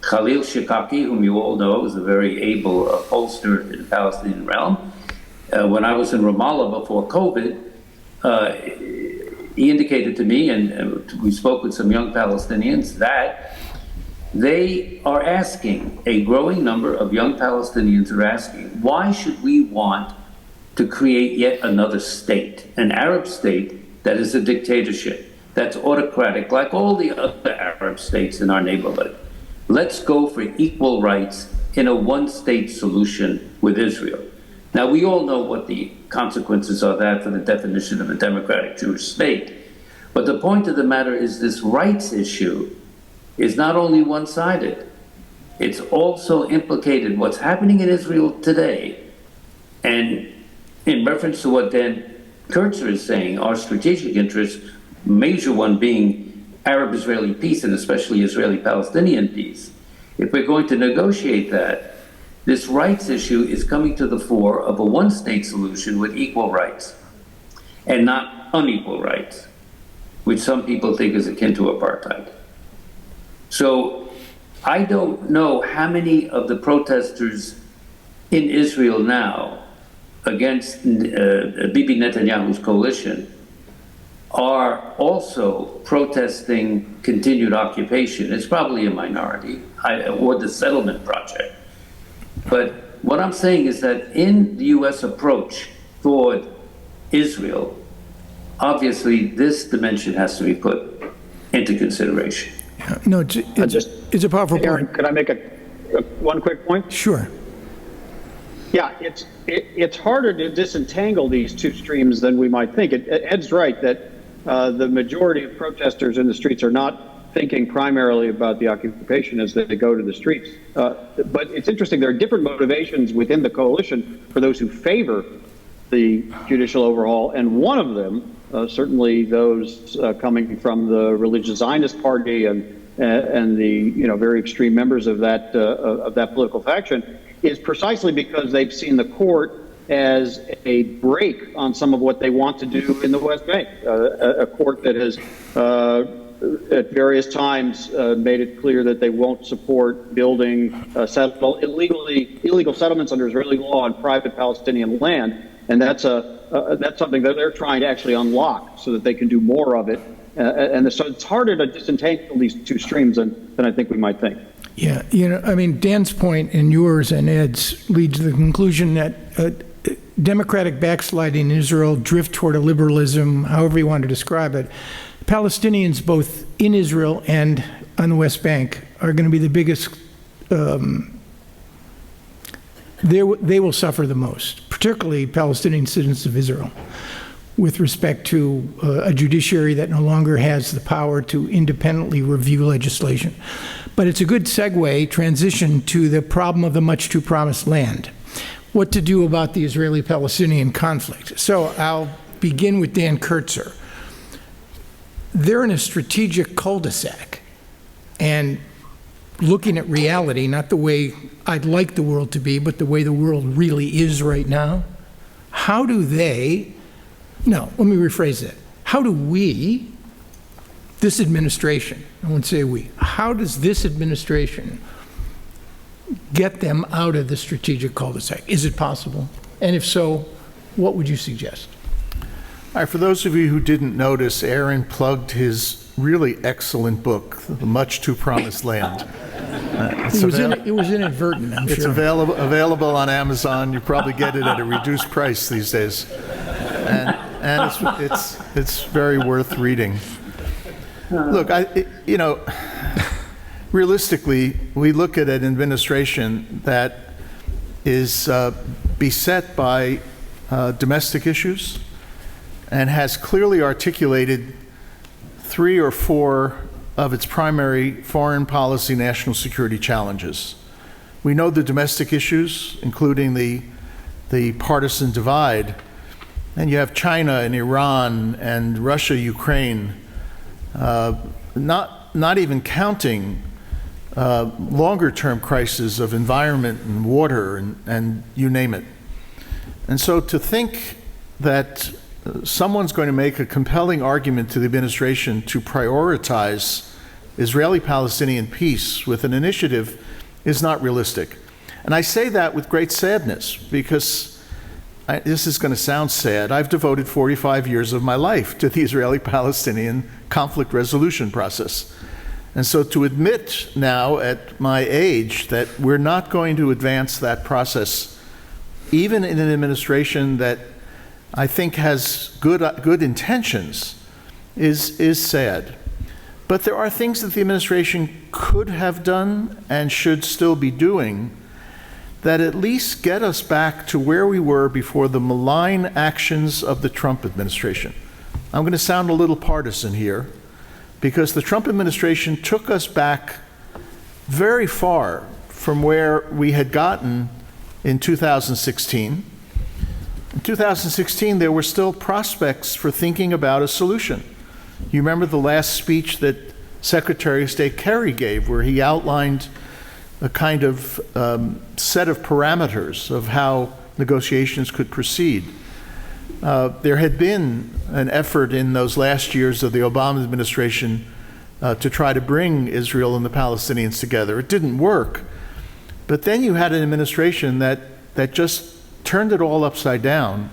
Khalil Shikaki, whom you all know, is a very able pollster in the Palestinian realm. When I was in Ramallah before COVID, he indicated to me, and we spoke with some young Palestinians, that they are asking, a growing number of young Palestinians are asking, why should we want to create yet another state, an Arab state that is a dictatorship, that's autocratic, like all the other Arab states in our neighborhood? Let's go for equal rights in a one-state solution with Israel. Now, we all know what the consequences are that for the definition of a democratic Jewish state. But the point of the matter is this rights issue is not only one-sided. It's also implicated what's happening in Israel today. And in reference to what Dan Kurtzer is saying, our strategic interests, major one being Arab-Israeli peace and especially Israeli-Palestinian peace. If we're going to negotiate that, this rights issue is coming to the fore of a one-state solution with equal rights and not unequal rights, which some people think is akin to apartheid. So I don't know how many of the protesters in Israel now against Bibi Netanyahu's coalition are also protesting continued occupation. It's probably a minority, or the settlement project. But what I'm saying is that in the U.S. approach toward Israel, obviously this dimension has to be put into consideration. No, it's a powerful Aaron, point. could I make one quick point? Sure. Yeah, it's harder to disentangle these two streams than we might think. Ed's right that the majority of protesters in the streets are not thinking primarily about the occupation as they go to the streets. But it's interesting, there are different motivations within the coalition for those who favor the judicial overhaul, and one of them, certainly those coming from the religious Zionist party and the very extreme members of that political faction, is precisely because they've seen the court as a brake on some of what they want to do in the West Bank. A court that has at various times made it clear that they won't support building illegal settlements under Israeli law on private Palestinian land, and that's something that they're trying to actually unlock so that they can do more of it. And so it's harder to disentangle these two streams than I think we might think. Yeah, Dan's point and yours and Ed's leads to the conclusion that democratic backsliding in Israel, drift toward a liberalism, however you want to describe it, Palestinians both in Israel and on the West Bank are going to be the biggest, they will suffer the most, particularly Palestinian citizens of Israel, with respect to a judiciary that no longer has the power to independently review legislation. But it's a good transition to the problem of the much too promised land. What to do about the Israeli-Palestinian conflict. So I'll begin with Dan Kurtzer. They're in a strategic cul-de-sac, and looking at reality, not the way I'd like the world to be, but the way the world really is right now, how do they, no, let me rephrase that. How do we, this administration, I won't say we, how does this administration get them out of the strategic cul-de-sac? Is it possible? And if so, what would you suggest? All right, for those of you who didn't notice, Aaron plugged his really excellent book, The Much Too Promised Land. It was inadvertent, I'm sure. It's available on Amazon. You probably get it at a reduced price these days. And it's very worth reading. Look, realistically, we look at an administration that is beset by domestic issues and has clearly articulated 3 or 4 of its primary foreign policy national security challenges. We know the domestic issues, including the partisan divide, and you have China and Iran and Russia, Ukraine, not even counting longer-term crises of environment and water and you name it. And so to think that someone's going to make a compelling argument to the administration to prioritize Israeli-Palestinian peace with an initiative is not realistic. And I say that with great sadness because this is going to sound sad. I've devoted 45 years of my life to the Israeli-Palestinian conflict resolution process. And so to admit now at my age that we're not going to advance that process, even in an administration that I think has good intentions, is sad. But there are things that the administration could have done and should still be doing that at least get us back to where we were before the malign actions of the Trump administration. I'm going to sound a little partisan here, because the Trump administration took us back very far from where we had gotten in 2016. In 2016, there were still prospects for thinking about a solution. You remember the last speech that Secretary of State Kerry gave, where he outlined a kind of set of parameters of how negotiations could proceed. There had been an effort in those last years of the Obama administration to try to bring Israel and the Palestinians together. It didn't work. But then you had an administration that just turned it all upside down.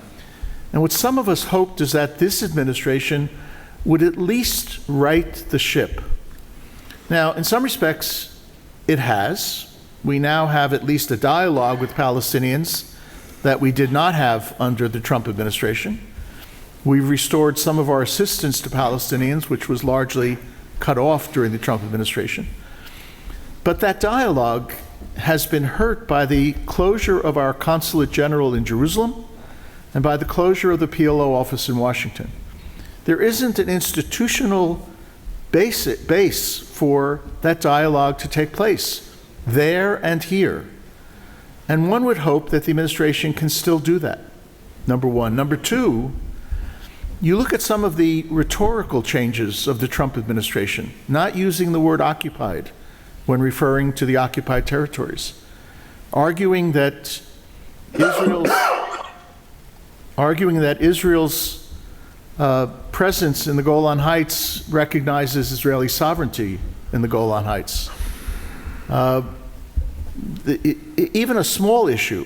And what some of us hoped is that this administration would at least right the ship. Now, in some respects, it has. We now have at least a dialogue with Palestinians that we did not have under the Trump administration. We've restored some of our assistance to Palestinians, which was largely cut off during the Trump administration. But that dialogue has been hurt by the closure of our consulate general in Jerusalem and by the closure of the PLO office in Washington. There isn't an institutional base for that dialogue to take place there and here. And one would hope that the administration can still do that, number one. Number two, you look at some of the rhetorical changes of the Trump administration, not using the word occupied when referring to the occupied territories, arguing that Israel's presence in the Golan Heights recognizes Israeli sovereignty in the Golan Heights. Even a small issue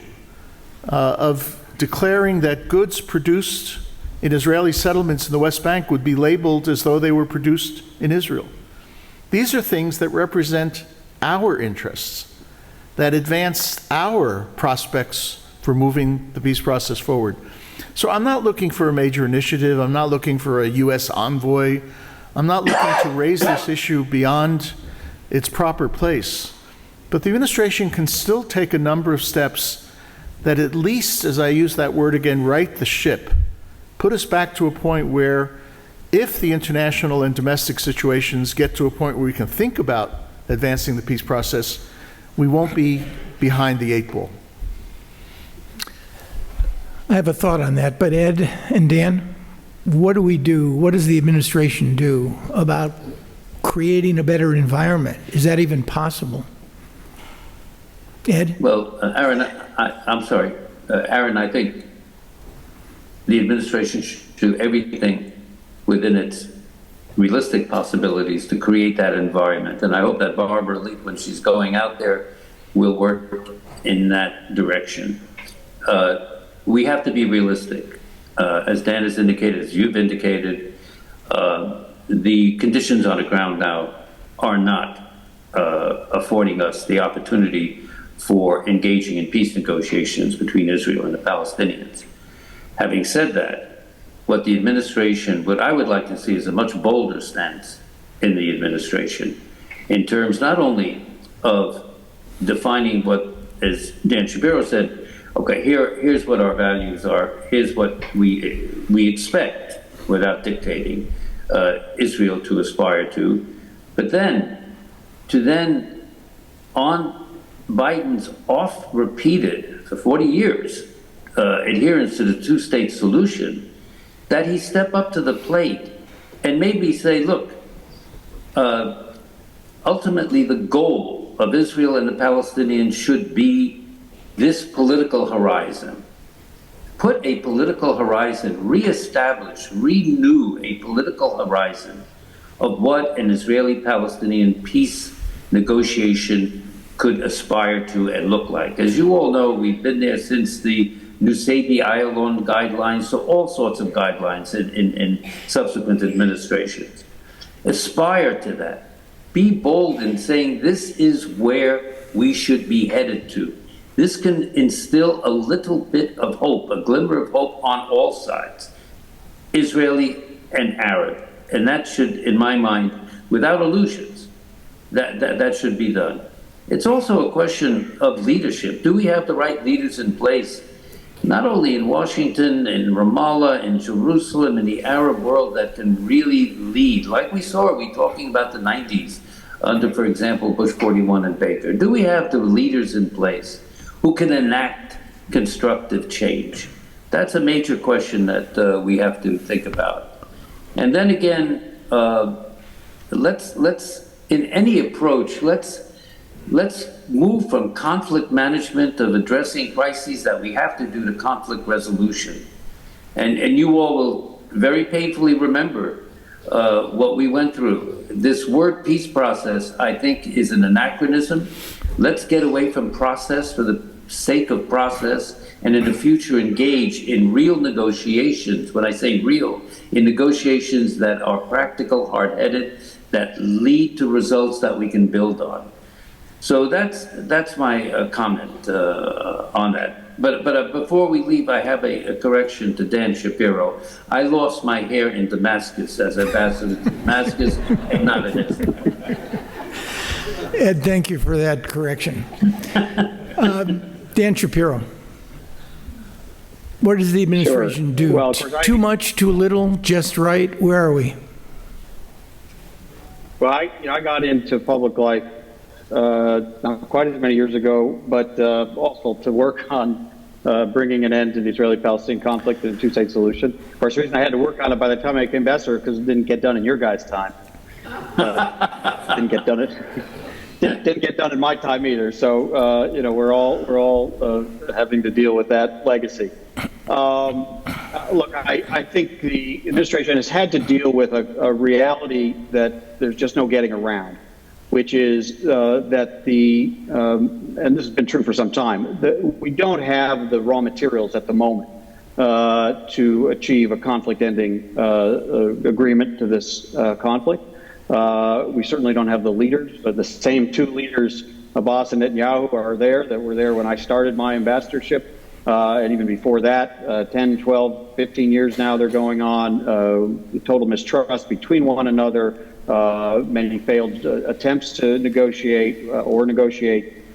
of declaring that goods produced in Israeli settlements in the West Bank would be labeled as though they were produced in Israel. These are things that represent our interests, that advance our prospects for moving the peace process forward. So I'm not looking for a major initiative. I'm not looking for a U.S. envoy. I'm not looking to raise this issue beyond its proper place. But the administration can still take a number of steps that at least, as I use that word again, right the ship, put us back to a point where if the international and domestic situations get to a point where we can think about advancing the peace process, we won't be behind the eight ball. I have a thought on that, but Ed and Dan, what do we do? What does the administration do about creating a better environment? Is that even possible? Ed? Well, Aaron, I'm sorry. Aaron, I think the administration should do everything within its realistic possibilities to create that environment. And I hope that Barbara Lee, when she's going out there, will work in that direction. We have to be realistic. As Dan has indicated, as you've indicated, the conditions on the ground now are not affording us the opportunity for engaging in peace negotiations between Israel and the Palestinians. Having said that, what I would like to see is a much bolder stance in the administration in terms not only of defining what, as Dan Shapiro said, okay, here's what our values are, here's what we expect without dictating Israel to aspire to, but then on Biden's oft-repeated, for 40 years, adherence to the two-state solution, that he step up to the plate and maybe say, look, ultimately the goal of Israel and the Palestinians should be this political horizon. Put a political horizon, reestablish, renew a political horizon of what an Israeli-Palestinian peace negotiation could aspire to and look like. As you all know, we've been there since the Nusebi Ayalon guidelines, so all sorts of guidelines in subsequent administrations. Aspire to that. Be bold in saying this is where we should be headed to. This can instill a little bit of hope, a glimmer of hope on all sides, Israeli and Arab. And that should, in my mind, without illusions, that should be done. It's also a question of leadership. Do we have the right leaders in place, not only in Washington, in Ramallah, in Jerusalem, in the Arab world, that can really lead, like we talking about the 90s, under, for example, Bush 41 and Baker. Do we have the leaders in place who can enact constructive change? That's a major question that we have to think about. And then again, let's in any approach, let's move from conflict management of addressing crises that we have to do to conflict resolution. And you all will very painfully remember what we went through. This word peace process, I think, is an anachronism. Let's get away from process for the sake of process and in the future engage in real negotiations. When I say real, in negotiations that are practical, hard-headed, that lead to results that we can build on. So that's my comment on that. But before we leave, I have a correction to Dan Shapiro. I lost my hair in Damascus as ambassador to Damascus, and not in Israel. Ed, thank you for that correction. Dan Shapiro, what does the administration do? Well, of course, Too much, too little, just right? Where are we? Well, I got into public life not quite as many years ago, but also to work on bringing an end to the Israeli-Palestinian conflict and a two-state solution. Of course, the reason I had to work on it by the time I became ambassador because it didn't get done in your guys' time. Didn't get done in my time either. So we're all having to deal with that legacy. Look, I think the administration has had to deal with a reality that there's just no getting around, which is that and this has been true for some time, that we don't have the raw materials at the moment to achieve a conflict-ending agreement to this conflict. We certainly don't have the leaders, but the same two leaders, Abbas and Netanyahu, are there that were there when I started my ambassadorship. And even before that, 10, 12, 15 years now they're going on, total mistrust between one another, many failed attempts to negotiate,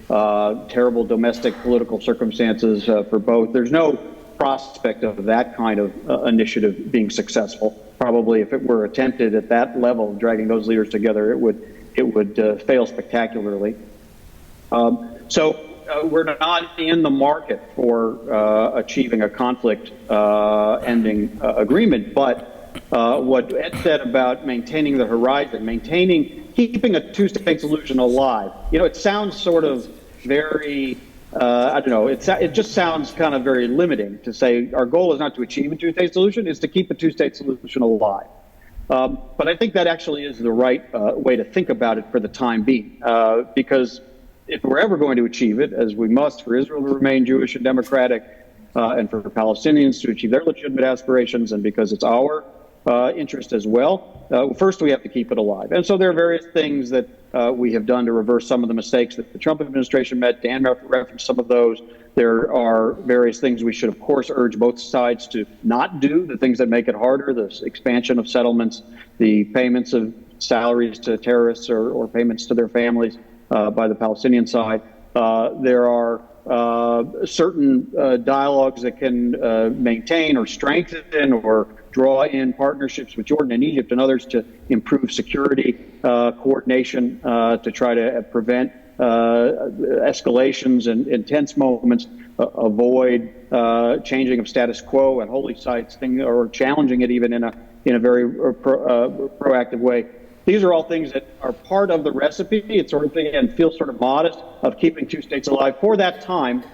terrible domestic political circumstances for both. There's no prospect of that kind of initiative being successful. Probably if it were attempted at that level, dragging those leaders together, it would fail spectacularly. We're not in the market for achieving a conflict ending agreement, but what Ed said about maintaining the horizon, keeping a two-state solution alive, it sounds sort of very, I don't know, it just sounds kind of very limiting to say our goal is not to achieve a two-state solution, it's to keep a two-state solution alive. But I think that actually is the right way to think about it for the time being, because if we're ever going to achieve it, as we must for Israel to remain Jewish and democratic, and for Palestinians to achieve their legitimate aspirations, and because it's our interest as well, first we have to keep it alive. And so there are various things that we have done to reverse some of the mistakes that the Trump administration made. Dan referenced some of those. There are various things we should, of course, urge both sides to not do, the things that make it harder, the expansion of settlements, the payments of salaries to terrorists or payments to their families by the Palestinian side. There are certain dialogues that can maintain or strengthen or draw in partnerships with Jordan and Egypt and others to improve security coordination, to try to prevent escalations and intense moments, avoid changing of status quo and holy sites, or challenging it even in a very proactive way. These are all things that are part of the recipe. It's sort of thing, and feels sort of modest, of keeping two states alive for that time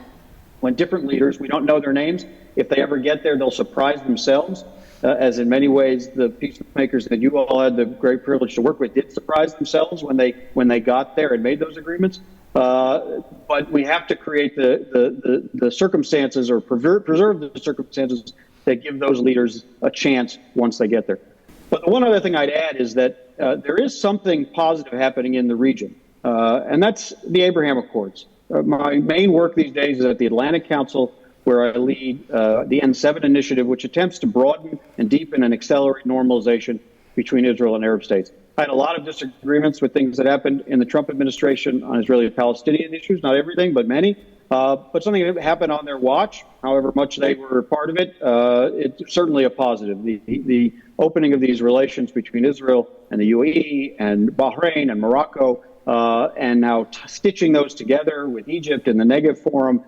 when different leaders, we don't know their names, if they ever get there, they'll surprise themselves, as in many ways the peacemakers that you all had the great privilege to work with did surprise themselves when they got there and made those agreements. But we have to create the circumstances, or preserve the circumstances that give those leaders a chance once they get there. But the one other thing I'd add is that there is something positive happening in the region, and that's the Abraham Accords. My main work these days is at the Atlantic Council, where I lead the N7 initiative, which attempts to broaden and deepen and accelerate normalization between Israel and Arab states. I had a lot of disagreements with things that happened in the Trump administration on Israeli-Palestinian issues, not everything, but many. But something that happened on their watch, however much they were a part of it, it's certainly a positive. The opening of these relations between Israel and the UAE and Bahrain and Morocco, and now stitching those together with Egypt and the Negev Forum.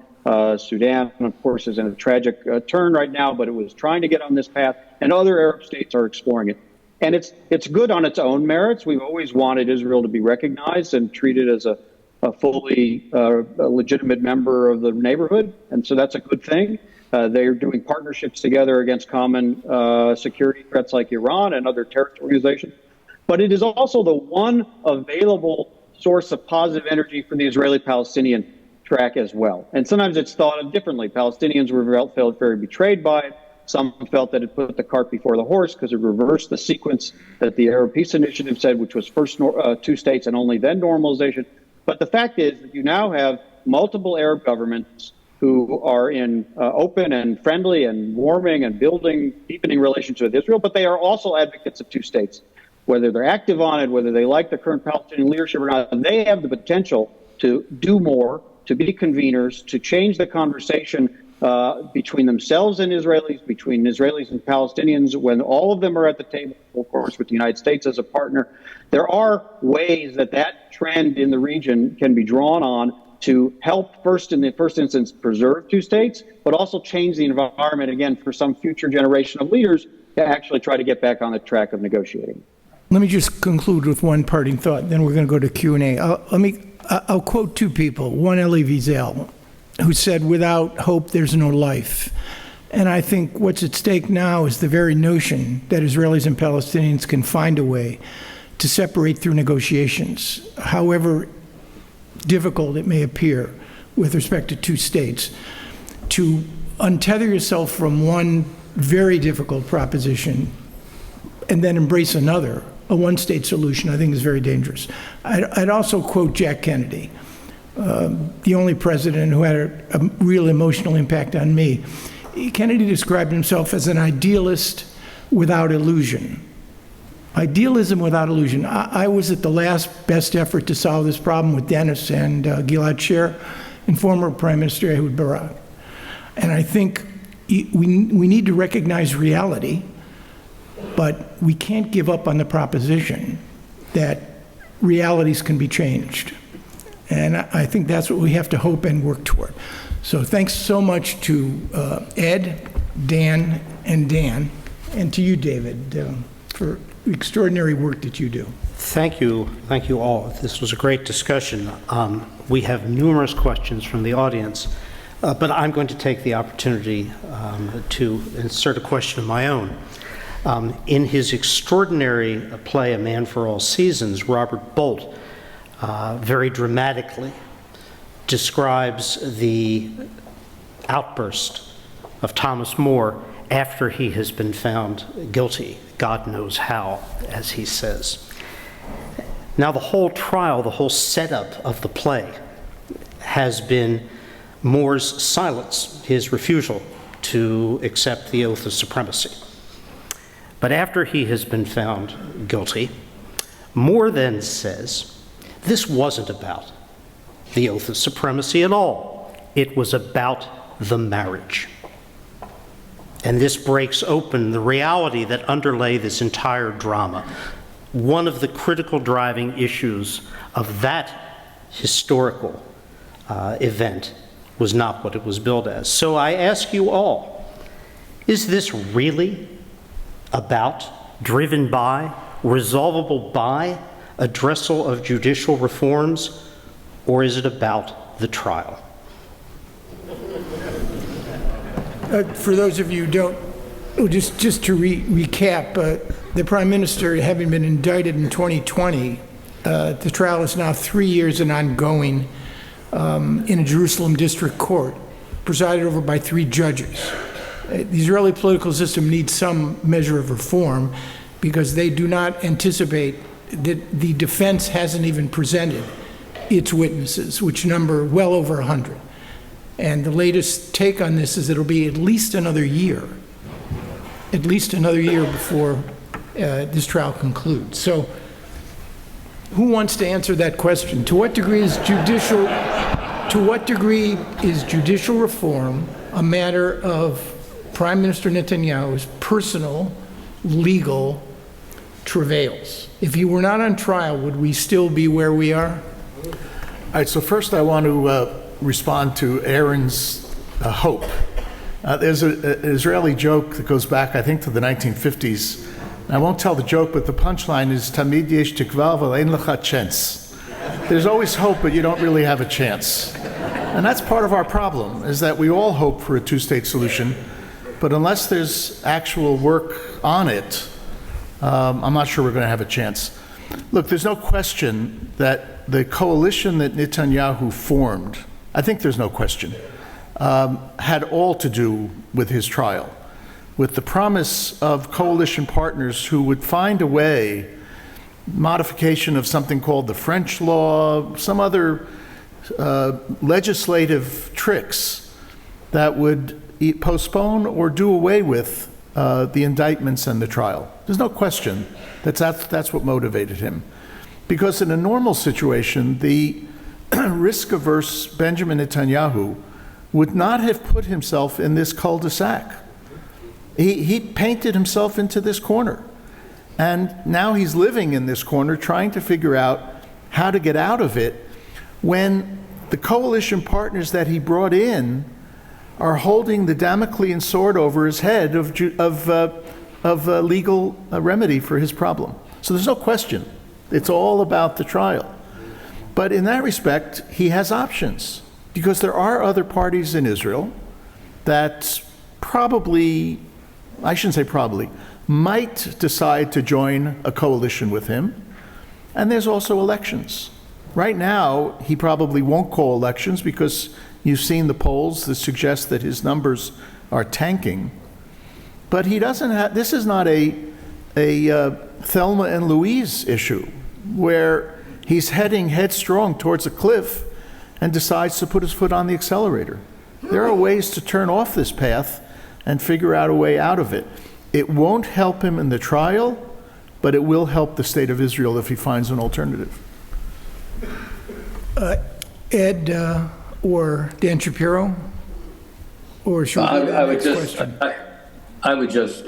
Sudan, of course, is in a tragic turn right now, but it was trying to get on this path, and other Arab states are exploring it. And it's good on its own merits. We've always wanted Israel to be recognized and treated as a fully legitimate member of the neighborhood, and so that's a good thing. They're doing partnerships together against common security threats like Iran and other terrorist organizations. But it is also the one available source of positive energy for the Israeli-Palestinian track as well. And sometimes it's thought of differently. Palestinians felt very betrayed by it. Some felt that it put the cart before the horse because it reversed the sequence that the Arab Peace Initiative said, which was first two states and only then normalization. But the fact is that you now have multiple Arab governments who are in open and friendly and warming and deepening relations with Israel, but they are also advocates of two states. Whether they're active on it, whether they like the current Palestinian leadership or not, they have the potential to do more, to be conveners, to change the conversation between themselves and Israelis, between Israelis and Palestinians, when all of them are at the table, of course, with the United States as a partner. There are ways that that trend in the region can be drawn on to help in the first instance, preserve two states, but also change the environment, again, for some future generation of leaders to actually try to get back on the track of negotiating. Let me just conclude with one parting thought, then we're going to go to Q&A. I'll quote two people. One, Elie Wiesel, who said, "Without hope, there's no life." And I think what's at stake now is the very notion that Israelis and Palestinians can find a way to separate through negotiations, however difficult it may appear with respect to two states, to untether yourself from one very difficult proposition and then embrace another, a one-state solution, I think is very dangerous. I'd also quote Jack Kennedy, the only president who had a real emotional impact on me. Kennedy described himself as an idealist without illusion. Idealism without illusion. I was at the last best effort to solve this problem with Dennis and Gilad Shaer and former Prime Minister Ehud Barak. And I think we need to recognize reality, but we can't give up on the proposition that realities can be changed. And I think that's what we have to hope and work toward. So thanks so much to Ed, Dan, and to you, David, for the extraordinary work that you do. Thank you all. This was a great discussion. We have numerous questions from the audience, but I'm going to take the opportunity to insert a question of my own. In his extraordinary play, A Man for All Seasons, Robert Bolt very dramatically describes the outburst of Thomas More after he has been found guilty, God knows how, as he says. Now, the whole trial, the whole setup of the play has been More's silence, his refusal to accept the oath of supremacy. But after he has been found guilty, More then says, this wasn't about the oath of supremacy at all. It was about the marriage. And this breaks open the reality that underlay this entire drama. One of the critical driving issues of that historical event was not what it was billed as. So I ask you all, is this really about, driven by, resolvable by a dressel of judicial reforms, or is it about the trial? For those of you who don't, just to recap, the Prime Minister, having been indicted in 2020, the trial is now 3 years and ongoing in a Jerusalem district court, presided over by 3 judges. The Israeli political system needs some measure of reform because they do not anticipate that the defense hasn't even presented its witnesses, which number well over 100. And the latest take on this is it'll be at least another year before this trial concludes. So who wants to answer that question? To what degree is judicial reform a matter of Prime Minister Netanyahu's personal legal travails? If you were not on trial, would we still be where we are? All right, so first I want to respond to Aaron's hope. There's an Israeli joke that goes back, I think, to the 1950s. And I won't tell the joke, but the punchline is Tamid yesh tikva v'al ein lecha chance. There's always hope, but you don't really have a chance. And that's part of our problem, is that we all hope for a two-state solution, but unless there's actual work on it, I'm not sure we're going to have a chance. Look, there's no question that the coalition that Netanyahu formed I think there's no question, had all to do with his trial, with the promise of coalition partners who would find a way, modification of something called the French law, some other legislative tricks that would postpone or do away with the indictments and the trial. There's no question that that's what motivated him. Because in a normal situation, the risk-averse Benjamin Netanyahu would not have put himself in this cul-de-sac. He painted himself into this corner. And now he's living in this corner trying to figure out how to get out of it when the coalition partners that he brought in are holding the Damoclean sword over his head of legal remedy for his problem. So there's no question. It's all about the trial. But in that respect, he has options, because there are other parties in Israel that probably, I shouldn't say probably, might decide to join a coalition with him. And there's also elections. Right now, he probably won't call elections because you've seen the polls that suggest that his numbers are tanking. But he doesn't have, this is not a Thelma and Louise issue where he's heading headstrong towards a cliff and decides to put his foot on the accelerator. There are ways to turn off this path and figure out a way out of it. It won't help him in the trial, but it will help the state of Israel if he finds an alternative. Ed or Dan Shapiro? Or should we go to the next question? I would just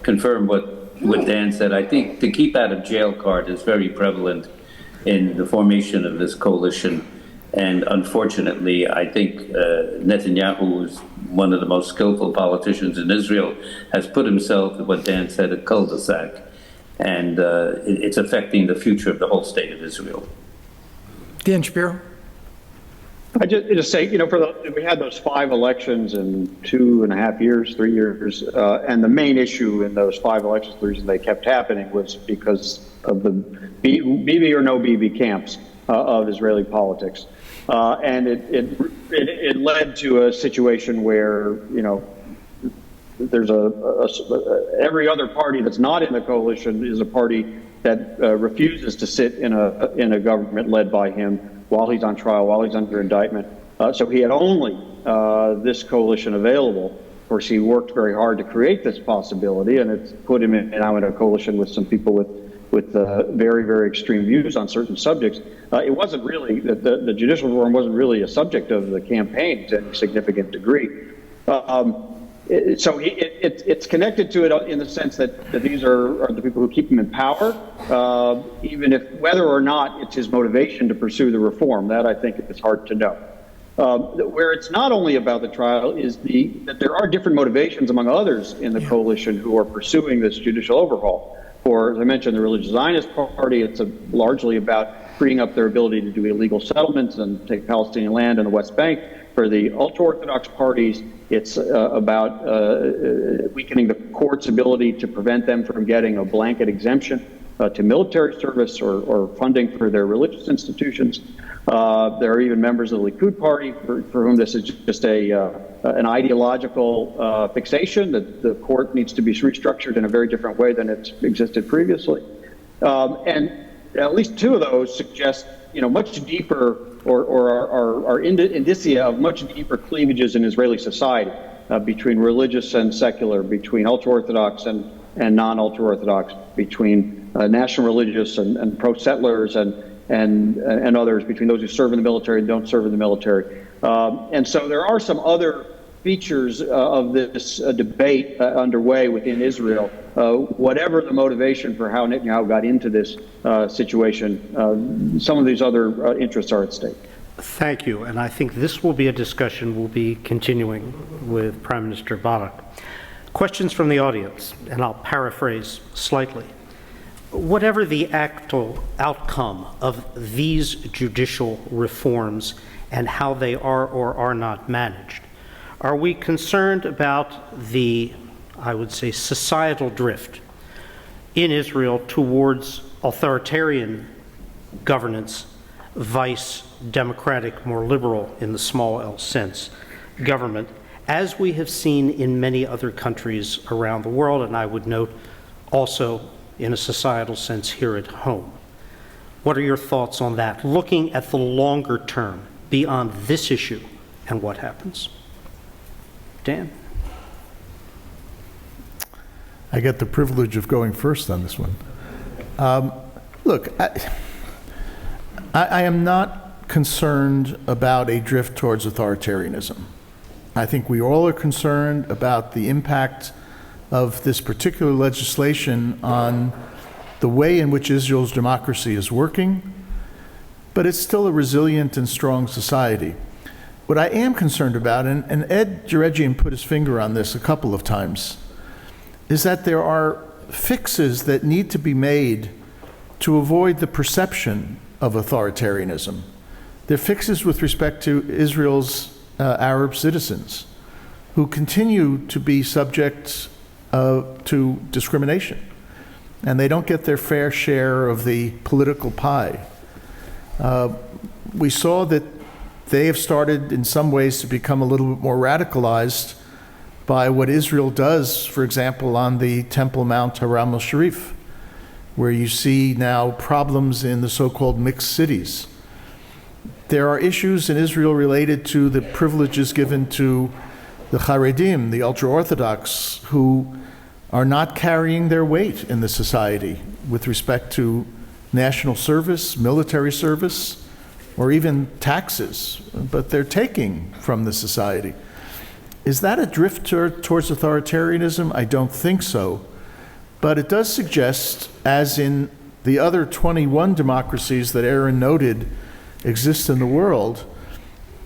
confirm what Dan said. I think the keep out of jail card is very prevalent in the formation of this coalition. And unfortunately, I think Netanyahu, who's one of the most skillful politicians in Israel, has put himself, what Dan said, a cul-de-sac. And it's affecting the future of the whole state of Israel. Dan Shapiro? I just say, we had those 5 elections in 2.5 years, 3 years, and the main issue in those 5 elections, the reason they kept happening was because of the BB or no BB camps of Israeli politics. And it led to a situation where, there's every other party that's not in the coalition is a party that refuses to sit in a government led by him while he's on trial, while he's under indictment. So he had only this coalition available. Of course, he worked very hard to create this possibility, and it's put him now in a coalition with some people with very, very extreme views on certain subjects. It wasn't really, the judicial reform wasn't really a subject of the campaign to any significant degree. So it's connected to it in the sense that these are the people who keep him in power, even if whether or not it's his motivation to pursue the reform. That I think is hard to know. Where it's not only about the trial is that there are different motivations among others in the coalition who are pursuing this judicial overhaul. For, as I mentioned, the Religious Zionist Party, it's largely about freeing up their ability to do illegal settlements and take Palestinian land in the West Bank. For the ultra-Orthodox parties, it's about weakening the court's ability to prevent them from getting a blanket exemption to military service or funding for their religious institutions. There are even members of the Likud party for whom this is just an ideological fixation, that the court needs to be restructured in a very different way than it's existed previously. And at least 2 of those suggest, much deeper or are indicia of much deeper cleavages in Israeli society between religious and secular, between ultra-Orthodox and non-ultra-Orthodox, between national religious and pro-settlers and others, between those who serve in the military and don't serve in the military. And so there are some other features of this debate underway within Israel. Whatever the motivation for how Netanyahu got into this situation, some of these other interests are at stake. Thank you. And I think this will be a discussion we'll be continuing with Prime Minister Barak. Questions from the audience, and I'll paraphrase slightly. Whatever the actual outcome of these judicial reforms and how they are or are not managed, are we concerned about the, I would say, societal drift in Israel towards authoritarian governance vice democratic, more liberal in the small L sense, government, as we have seen in many other countries around the world, and I would note also in a societal sense here at home. What are your thoughts on that, looking at the longer term beyond this issue and what happens? Dan? I get the privilege of going first on this one. Look, I am not concerned about a drift towards authoritarianism. I think we all are concerned about the impact of this particular legislation on the way in which Israel's democracy is working, but it's still a resilient and strong society. What I am concerned about, and Ed Jaredjian put his finger on this a couple of times, is that there are fixes that need to be made to avoid the perception of authoritarianism. They're fixes with respect to Israel's Arab citizens who continue to be subject to discrimination, and they don't get their fair share of the political pie. We saw that they have started in some ways to become a little bit more radicalized by what Israel does, for example, on the Temple Mount Haram al-Sharif, where you see now problems in the so-called mixed cities. There are issues in Israel related to the privileges given to the Haredim, the ultra-Orthodox, who are not carrying their weight in the society with respect to national service, military service, or even taxes, but they're taking from the society. Is that a drift towards authoritarianism? I don't think so. But it does suggest, as in the other 21 democracies that Aaron noted exist in the world,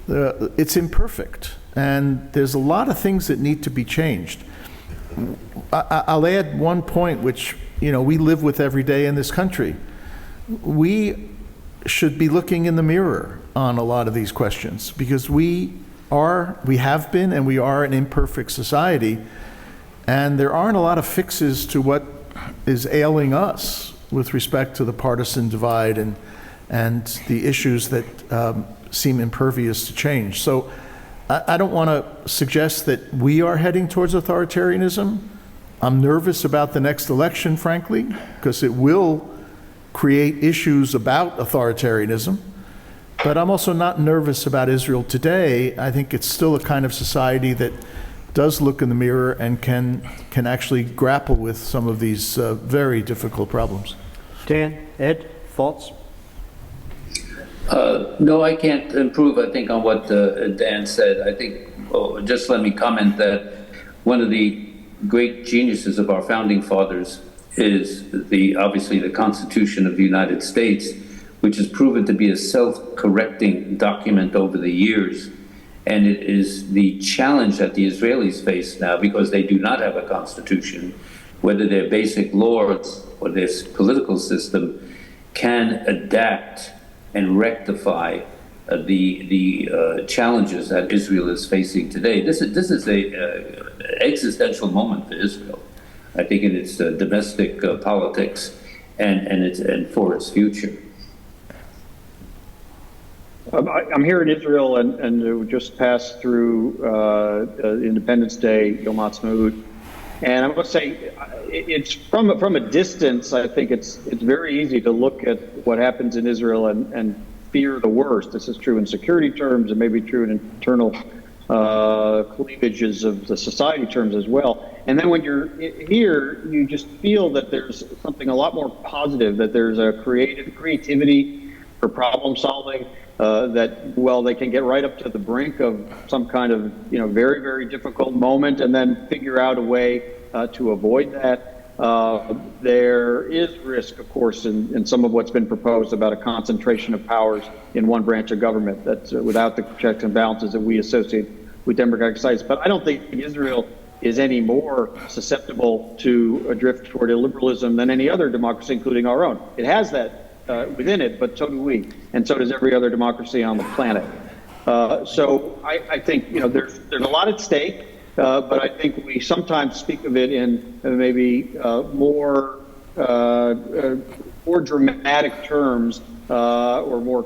it's imperfect. And there's a lot of things that need to be changed. I'll add one point which, we live with every day in this country. We should be looking in the mirror on a lot of these questions, because we have been and we are an imperfect society, and there aren't a lot of fixes to what is ailing us with respect to the partisan divide and the issues that seem impervious to change. So I don't want to suggest that we are heading towards authoritarianism. I'm nervous about the next election, frankly, because it will create issues about authoritarianism. But I'm also not nervous about Israel today. I think it's still a kind of society that does look in the mirror and can actually grapple with some of these very difficult problems. Dan, Ed, thoughts? No, I can't improve, I think, on what Dan said. I think, just let me comment that one of the great geniuses of our founding fathers is obviously the Constitution of the United States, which has proven to be a self-correcting document over the years. And it is the challenge that the Israelis face now, because they do not have a constitution, whether their basic laws or their political system can adapt and rectify the challenges that Israel is facing today. This is a existential moment for Israel, I think, in its domestic politics and for its future. I'm here in Israel, and we just passed through Independence Day, Yom Ha'atzmaut, and I must say, it's from a distance. I think it's very easy to look at what happens in Israel and fear the worst. This is true in security terms, and maybe true in internal cleavages of the society terms as well. And then when you're here, you just feel that there's something a lot more positive. That there's a creativity for problem solving. That they can get right up to the brink of some kind of very, very difficult moment and then figure out a way to avoid that. There is risk, of course, in some of what's been proposed about a concentration of powers in one branch of government that's without the checks and balances that we associate with democratic societies. But I don't think Israel is any more susceptible to a drift toward illiberalism than any other democracy, including our own. It has that within it, but so do we, and so does every other democracy on the planet. So I think there's a lot at stake, but I think we sometimes speak of it in maybe more more dramatic terms or more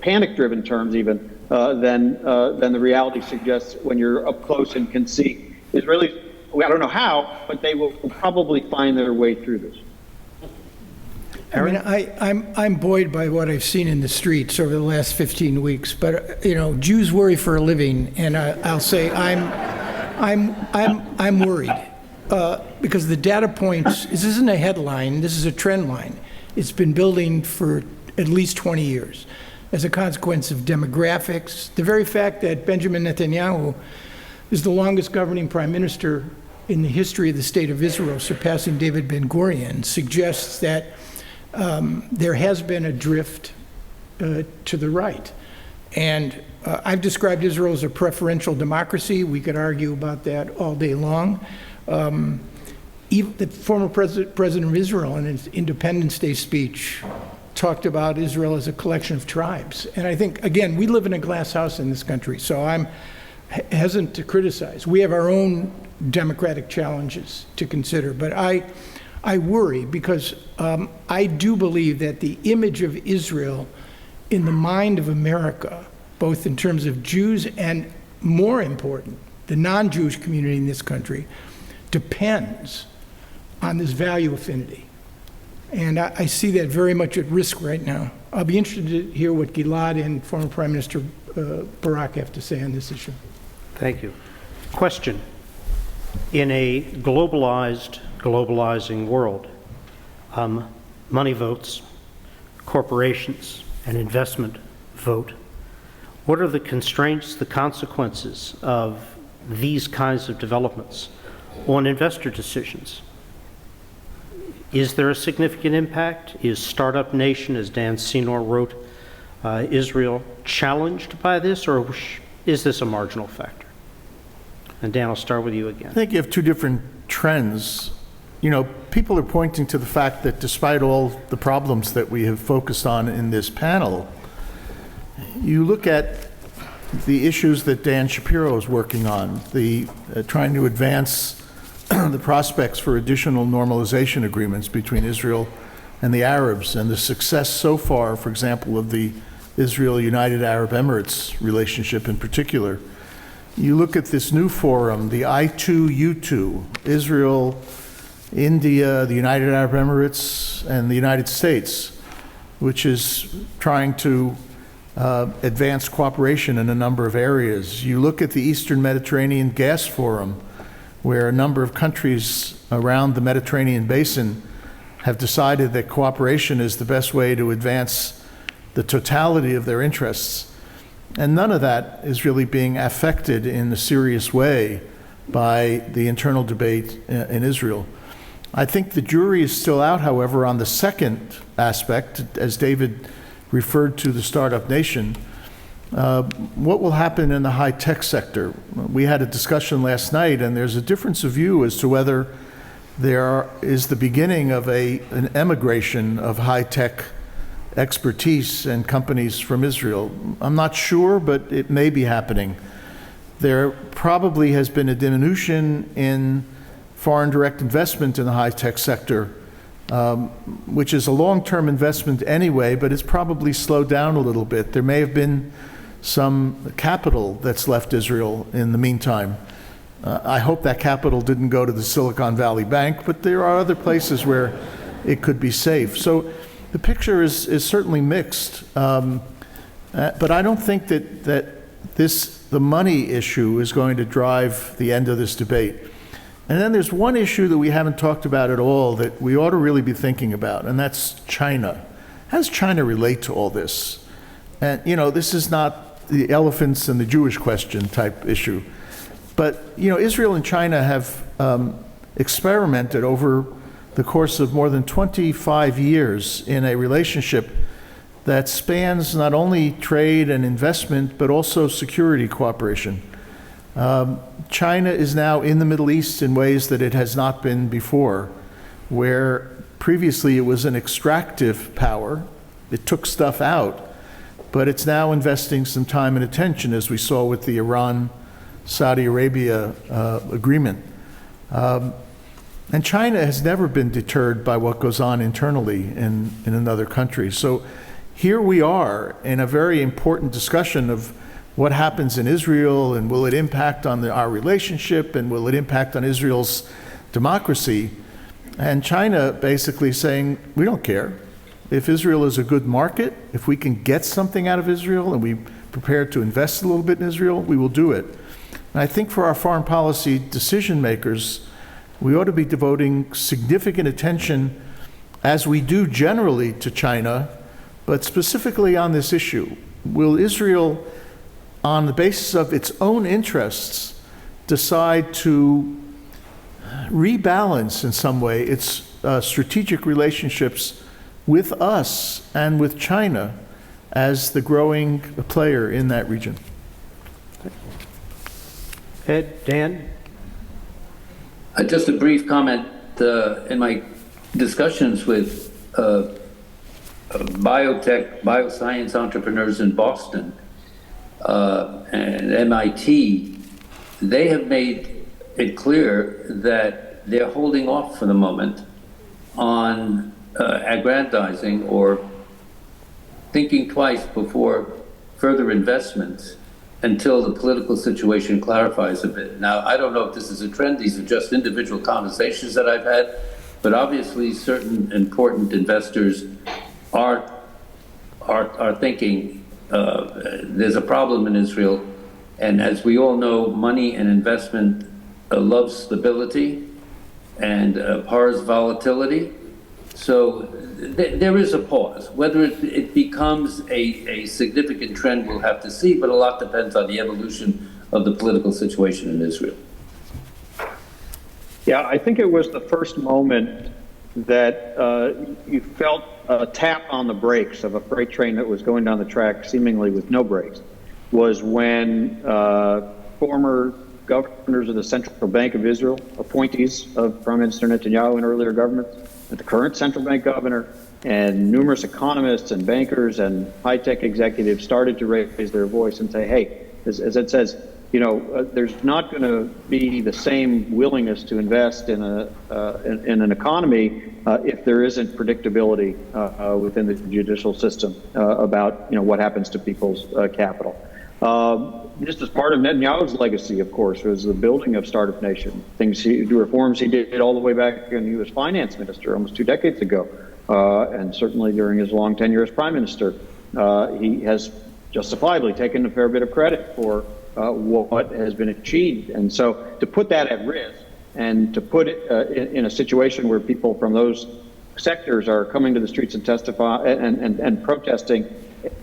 panic-driven terms even than the reality suggests when you're up close and can see. Is really, I don't know how, but they will probably find their way through this. I mean, I'm buoyed by what I've seen in the streets over the last 15 weeks. But Jews worry for a living, and I'll say I'm worried because the data points. This isn't a headline. This is a trend line. It's been building for at least 20 years, as a consequence of demographics. The very fact that Benjamin Netanyahu is the longest governing prime minister in the history of the state of Israel, surpassing David Ben-Gurion, suggests that there has been a drift to the right. And I've described Israel as a preferential democracy. We could argue about that all day long. Even the former president of Israel in his Independence Day speech talked about Israel as a collection of tribes. And I think, again, we live in a glass house in this country, so I'm hesitant to criticize. We have our own democratic challenges to consider, but I worry because I do believe that the image of Israel in the mind of America, both in terms of Jews and, more important, the non-Jewish community in this country, depends on this value affinity. And I see that very much at risk right now. I'll be interested to hear what Gilad and former Prime Minister Barak have to say on this issue. Thank you. Question. In a globalizing world, money votes, corporations, and investment vote. What are the constraints, the consequences of these kinds of developments on investor decisions? Is there a significant impact? Is Startup Nation, as Dan Senor wrote, Israel challenged by this, or is this a marginal factor? And Dan, I'll start with you again. I think you have two different trends. People are pointing to the fact that despite all the problems that we have focused on in this panel, you look at the issues that Dan Shapiro is working on, the trying to advance the prospects for additional normalization agreements between Israel and the Arabs, and the success so far, for example, of the Israel-United Arab Emirates relationship in particular. You look at this new forum, the I2U2, Israel, India, the United Arab Emirates, and the United States, which is trying to advance cooperation in a number of areas. You look at the Eastern Mediterranean Gas Forum, where a number of countries around the Mediterranean basin have decided that cooperation is the best way to advance the totality of their interests. And none of that is really being affected in a serious way by the internal debate in Israel. I think the jury is still out, however, on the second aspect, as David referred to the Startup Nation. What will happen in the high-tech sector? We had a discussion last night, and there's a difference of view as to whether there is the beginning of an emigration of high-tech expertise and companies from Israel. I'm not sure, but it may be happening. There probably has been a diminution in foreign direct investment in the high-tech sector, which is a long-term investment anyway, but it's probably slowed down a little bit. There may have been some capital that's left Israel in the meantime. I hope that capital didn't go to the Silicon Valley Bank, but there are other places where it could be safe. So the picture is certainly mixed, but I don't think that the money issue is going to drive the end of this debate. And then there's one issue that we haven't talked about at all that we ought to really be thinking about, and that's China. How does China relate to all this? And, this is not the elephants and the Jewish question type issue. But, Israel and China have experimented over the course of more than 25 years in a relationship that spans not only trade and investment, but also security cooperation. China is now in the Middle East in ways that it has not been before, where previously it was an extractive power. It took stuff out, but it's now investing some time and attention, as we saw with the Iran-Saudi Arabia agreement. And China has never been deterred by what goes on internally in another country. So here we are in a very important discussion of what happens in Israel, and will it impact on our relationship, and will it impact on Israel's democracy? And China basically saying, we don't care. If Israel is a good market, if we can get something out of Israel and we prepare to invest a little bit in Israel, we will do it. And I think for our foreign policy decision makers, we ought to be devoting significant attention, as we do generally, to China, but specifically on this issue. Will Israel, on the basis of its own interests, decide to rebalance in some way its strategic relationships with us and with China as the growing player in that region? Ed, Dan? Just a brief comment. In my discussions with biotech, bioscience entrepreneurs in Boston and MIT, they have made it clear that they're holding off for the moment on aggrandizing or thinking twice before further investments until the political situation clarifies a bit. Now, I don't know if this is a trend. These are just individual conversations that I've had, but obviously certain important investors are thinking there's a problem in Israel, and as we all know, money and investment loves stability and abhors volatility. So there is a pause. Whether it becomes a significant trend, we'll have to see, but a lot depends on the evolution of the political situation in Israel. Yeah, I think it was the first moment that you felt a tap on the brakes of a freight train that was going down the track seemingly with no brakes, was when former governors of the Central Bank of Israel, appointees of Prime Minister Netanyahu in earlier governments, the current central bank governor, and numerous economists and bankers and high-tech executives started to raise their voice and say, hey, as it says, you know, there's not going to be the same willingness to invest in an economy if there isn't predictability within the judicial system about, you know, what happens to people's capital. This is part of Netanyahu's legacy, of course, was the building of Startup Nation. Reforms he did all the way back when he was finance minister almost 2 decades ago, and certainly during his long tenure as prime minister. He has justifiably taken a fair bit of credit for what has been achieved. And so to put that at risk and to put it in a situation where people from those sectors are coming to the streets and testify and protesting,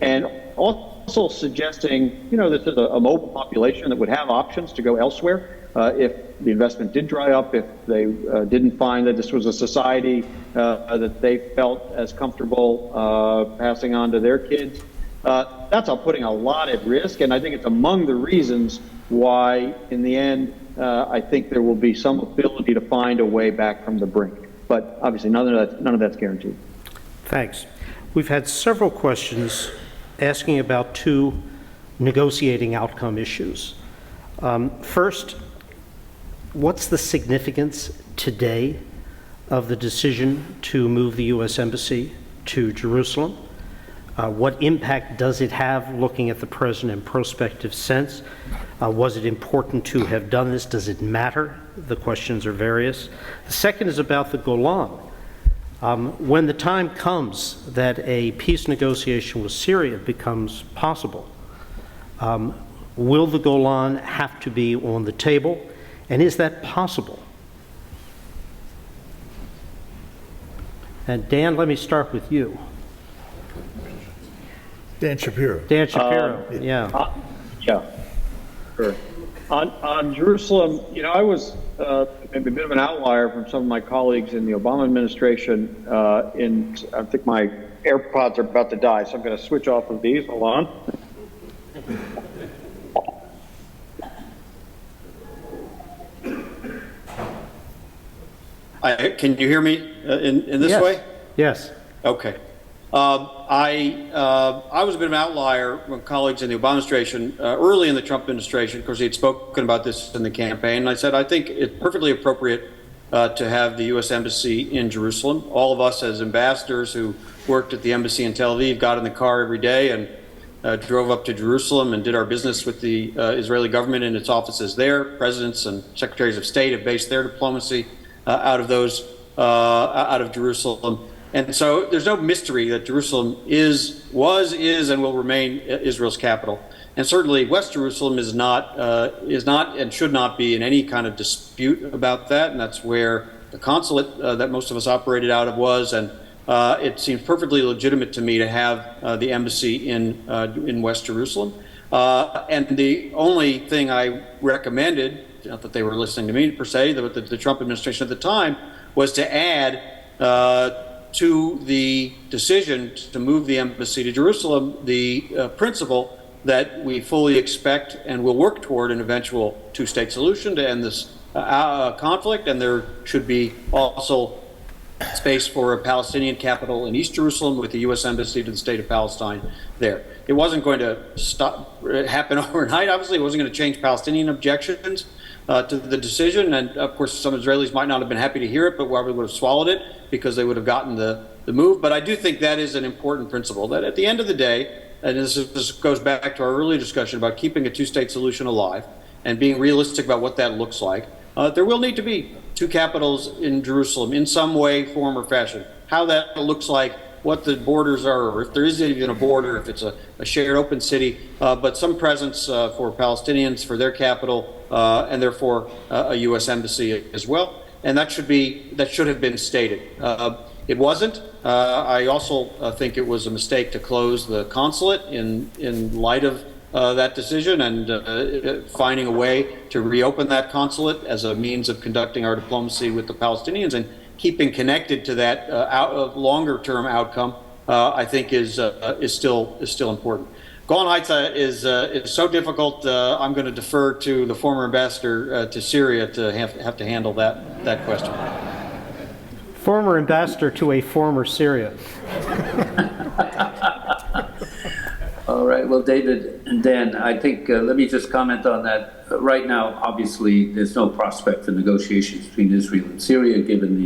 and also suggesting, you know, this is a mobile population that would have options to go elsewhere if the investment did dry up, if they didn't find that this was a society that they felt as comfortable passing on to their kids. That's all putting a lot at risk, and I think it's among the reasons why, in the end, I think there will be some ability to find a way back from the brink. But obviously, none of that's guaranteed. Thanks. We've had several questions asking about 2 negotiating outcome issues. First, what's the significance today of the decision to move the U.S. Embassy to Jerusalem? What impact does it have looking at the present in prospective sense? Was it important to have done this? Does it matter? The questions are various. The second is about the Golan. When the time comes that a peace negotiation with Syria becomes possible, will the Golan have to be on the table? And is that possible? And Dan, let me start with you. Dan Shapiro. Dan Shapiro, yeah. Yeah, sure. On Jerusalem, you know, I was maybe a bit of an outlier from some of my colleagues in the Obama administration. I think my AirPods are about to die, so I'm going to switch off of these. Hold on. Can you hear me in this way? Yes. Okay. I was a bit of an outlier when colleagues in the Obama administration, early in the Trump administration, of course, he had spoken about this in the campaign, and I said, I think it's perfectly appropriate to have the U.S. Embassy in Jerusalem. All of us as ambassadors who worked at the embassy in Tel Aviv got in the car every day and drove up to Jerusalem and did our business with the Israeli government in its offices there. Presidents and secretaries of state have based their diplomacy out of Jerusalem. And so there's no mystery that Jerusalem is, and will remain Israel's capital. And certainly West Jerusalem is not and should not be in any kind of dispute about that. And that's where the consulate that most of us operated out of was. And it seems perfectly legitimate to me to have the embassy in West Jerusalem. And the only thing I recommended, not that they were listening to me per se, the Trump administration at the time, was to add to the decision to move the embassy to Jerusalem the principle that we fully expect and will work toward an eventual two-state solution to end this conflict, and there should be also space for a Palestinian capital in East Jerusalem with the U.S. Embassy to the state of Palestine there. It wasn't going to happen overnight. Obviously, it wasn't going to change Palestinian objections to the decision, and of course some Israelis might not have been happy to hear it, but probably would have swallowed it because they would have gotten the move. But I do think that is an important principle, that at the end of the day, and this goes back to our earlier discussion about keeping a two-state solution alive and being realistic about what that looks like, there will need to be two capitals in Jerusalem in some way, form, or fashion. How that looks like, what the borders are, or if there is even a border, if it's a shared open city, but some presence for Palestinians, for their capital, and therefore a U.S. embassy as well. And that should have been stated. It wasn't. I also think it was a mistake to close the consulate in light of that decision, and finding a way to reopen that consulate as a means of conducting our diplomacy with the Palestinians and keeping connected to that longer-term outcome, I think is still important. Golan Heights is so difficult. I'm going to defer to the former ambassador to Syria to have to handle that question. Former ambassador to a former Syria. All right. Well, David and Dan, I think let me just comment on that. Right now, obviously, there's no prospect for negotiations between Israel and Syria, given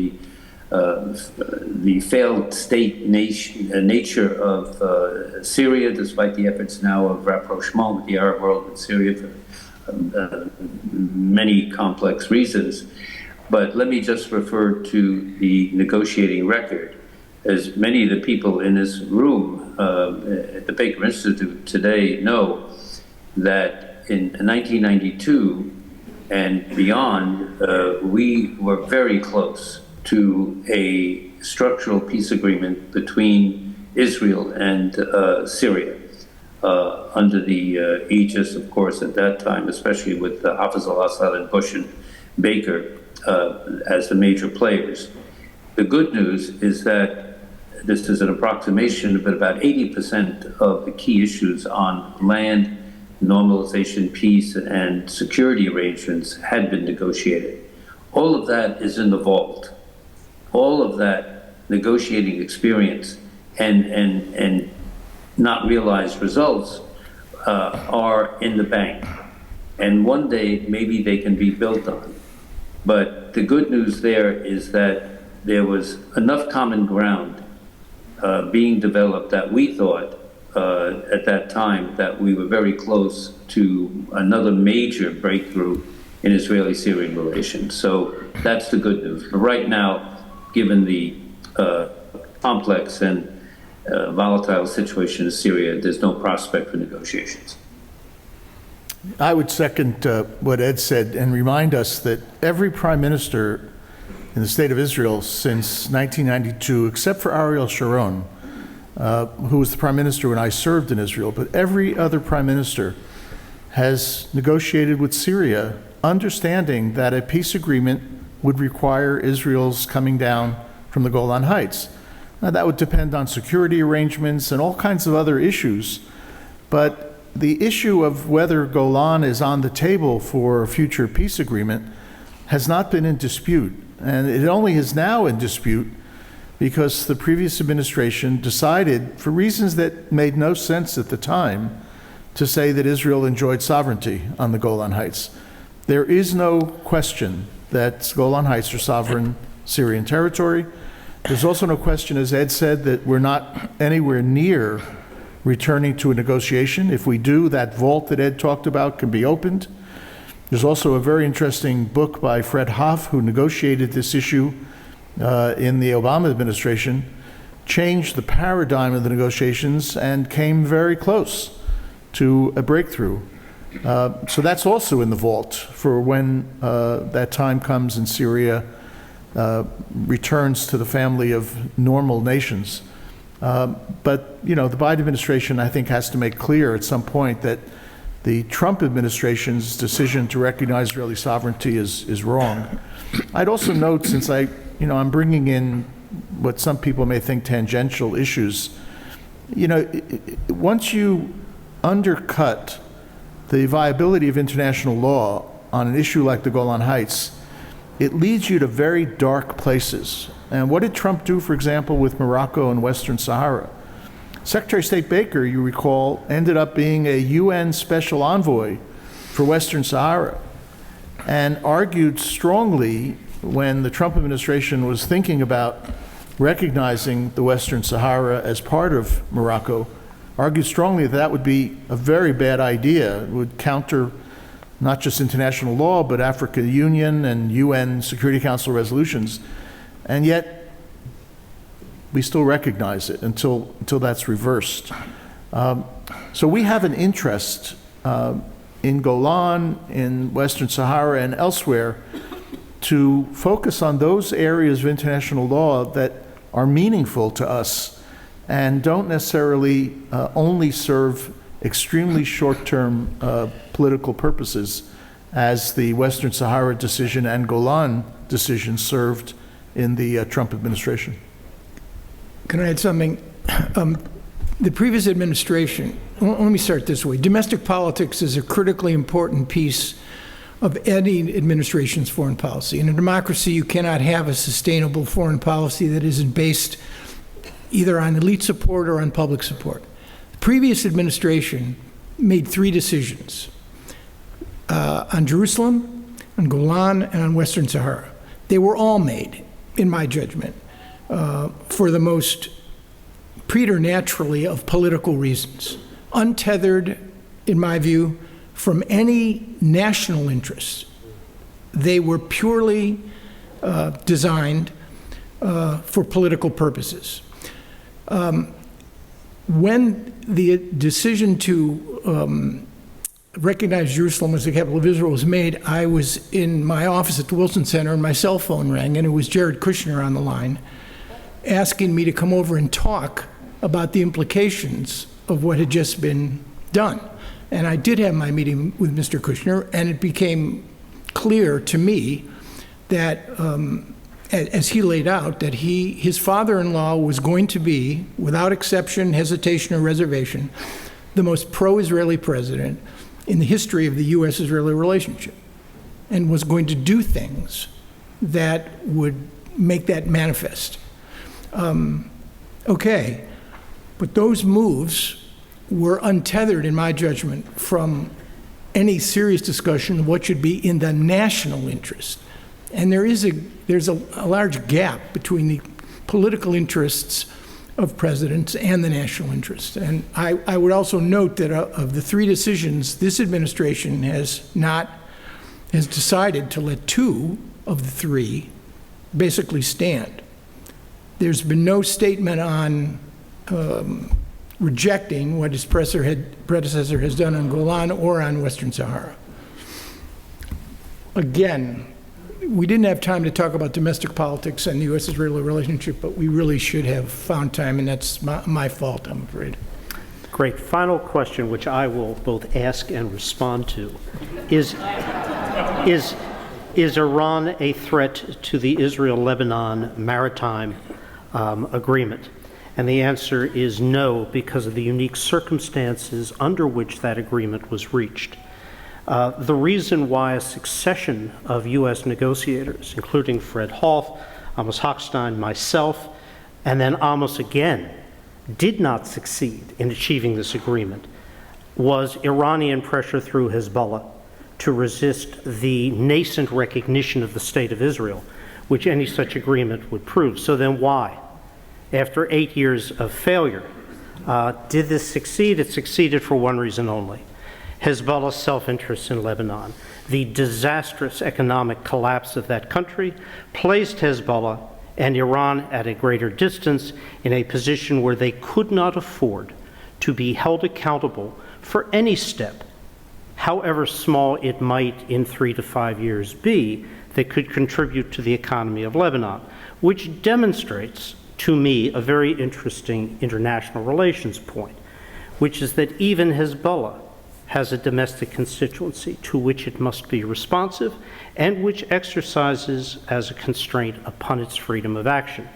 the failed state nature of Syria, despite the efforts now of rapprochement with the Arab world and Syria for many complex reasons. But let me just refer to the negotiating record. As many of the people in this room at the Baker Institute today know, that in 1992 and beyond, we were very close to a structural peace agreement between Israel and Syria, under the aegis, of course, at that time, especially with Hafez al-Assad and Bush and Baker as the major players. The good news is that this is an approximation, but about 80% of the key issues on land, normalization, peace, and security arrangements had been negotiated. All of that is in the vault. All of that negotiating experience and not realized results are in the bank. And one day, maybe they can be built on. But the good news there is that there was enough common ground being developed that we thought at that time that we were very close to another major breakthrough in Israeli-Syrian relations. So that's the good news. But right now, given the complex and volatile situation in Syria, there's no prospect for negotiations. I would second what Ed said and remind us that every prime minister in the state of Israel since 1992, except for Ariel Sharon, who was the prime minister when I served in Israel, but every other prime minister has negotiated with Syria, understanding that a peace agreement would require Israel's coming down from the Golan Heights. Now, that would depend on security arrangements and all kinds of other issues, but the issue of whether Golan is on the table for a future peace agreement has not been in dispute. And it only is now in dispute because the previous administration decided, for reasons that made no sense at the time, to say that Israel enjoyed sovereignty on the Golan Heights. There is no question that Golan Heights are sovereign Syrian territory. There's also no question, as Ed said, that we're not anywhere near returning to a negotiation. If we do, that vault that Ed talked about can be opened. There's also a very interesting book by Fred Hoff, who negotiated this issue in the Obama administration, changed the paradigm of the negotiations and came very close to a breakthrough. So that's also in the vault for when that time comes and Syria returns to the family of normal nations. But, you know, the Biden administration, I think, has to make clear at some point that the Trump administration's decision to recognize Israeli sovereignty is wrong. I'd also note, since I'm bringing in what some people may think tangential issues, you know, once you undercut the viability of international law on an issue like the Golan Heights, it leads you to very dark places. And what did Trump do, for example, with Morocco and Western Sahara? Secretary of State Baker, you recall, ended up being a UN special envoy for Western Sahara and argued strongly when the Trump administration was thinking about recognizing the Western Sahara as part of Morocco, argued strongly that that would be a very bad idea. It would counter not just international law, but African Union and UN Security Council resolutions. And yet, we still recognize it until that's reversed. So we have an interest in Golan, in Western Sahara, and elsewhere to focus on those areas of international law that are meaningful to us and don't necessarily only serve extremely short-term political purposes, as the Western Sahara decision and Golan decision served in the Trump administration. Can I add something? The previous administration, let me start this way. Domestic politics is a critically important piece of any administration's foreign policy. In a democracy, you cannot have a sustainable foreign policy that isn't based either on elite support or on public support. The previous administration made 3 decisions on Jerusalem, on Golan, and on Western Sahara. They were all made, in my judgment, for the most preternaturally of political reasons, untethered, in my view, from any national interest. They were purely designed for political purposes. When the decision to recognize Jerusalem as the capital of Israel was made, I was in my office at the Wilson Center and my cell phone rang, and it was Jared Kushner on the line asking me to come over and talk about the implications of what had just been done. And I did have my meeting with Mr. Kushner, and it became clear to me that, as he laid out, that his father-in-law was going to be, without exception, hesitation, or reservation, the most pro-Israeli president in the history of the U.S.-Israeli relationship, and was going to do things that would make that manifest. Okay, but those moves were untethered, in my judgment, from any serious discussion of what should be in the national interest. And there's a large gap between the political interests of presidents and the national interest. And I would also note that of the 3 decisions, this administration has decided to let 2 of the 3 basically stand. There's been no statement on rejecting what his predecessor has done on Golan or on Western Sahara. Again, we didn't have time to talk about domestic politics and the U.S.-Israeli relationship, but we really should have found time, and that's my fault, I'm afraid. Great. Final question, which I will both ask and respond to, is Iran a threat to the Israel-Lebanon maritime agreement? And the answer is no, because of the unique circumstances under which that agreement was reached. The reason why a succession of U.S. negotiators, including Fred Hoff, Amos Hochstein, myself, and then Amos again, did not succeed in achieving this agreement was Iranian pressure through Hezbollah to resist the nascent recognition of the State of Israel, which any such agreement would prove. So then why? After 8 years of failure, did this succeed? It succeeded for one reason only: Hezbollah's self-interest in Lebanon. The disastrous economic collapse of that country placed Hezbollah and Iran at a greater distance in a position where they could not afford to be held accountable for any step, however small it might in 3 to 5 years be, that could contribute to the economy of Lebanon, which demonstrates to me a very interesting international relations point, which is that even Hezbollah has a domestic constituency to which it must be responsive and which exercises as a constraint upon its freedom of action.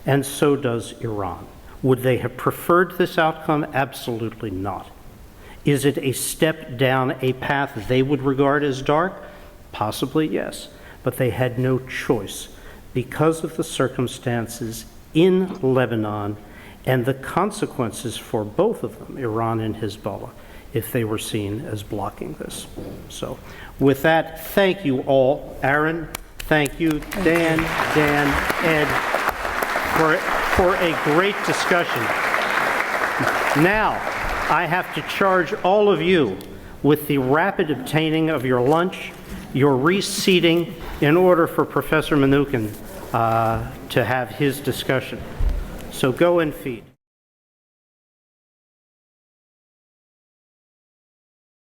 And so does Iran. Would they have preferred this outcome? Absolutely not. Is it a step down a path they would regard as dark? Possibly, yes. But they had no choice because of the circumstances in Lebanon and the consequences for both of them, Iran and Hezbollah, if they were seen as blocking this. So with that, thank you all. Aaron, thank you. Dan, Ed, for a great discussion. Now, I have to charge all of you with the rapid obtaining of your lunch, your reseating, in order for Professor Mnookin to have his discussion. So go and feed.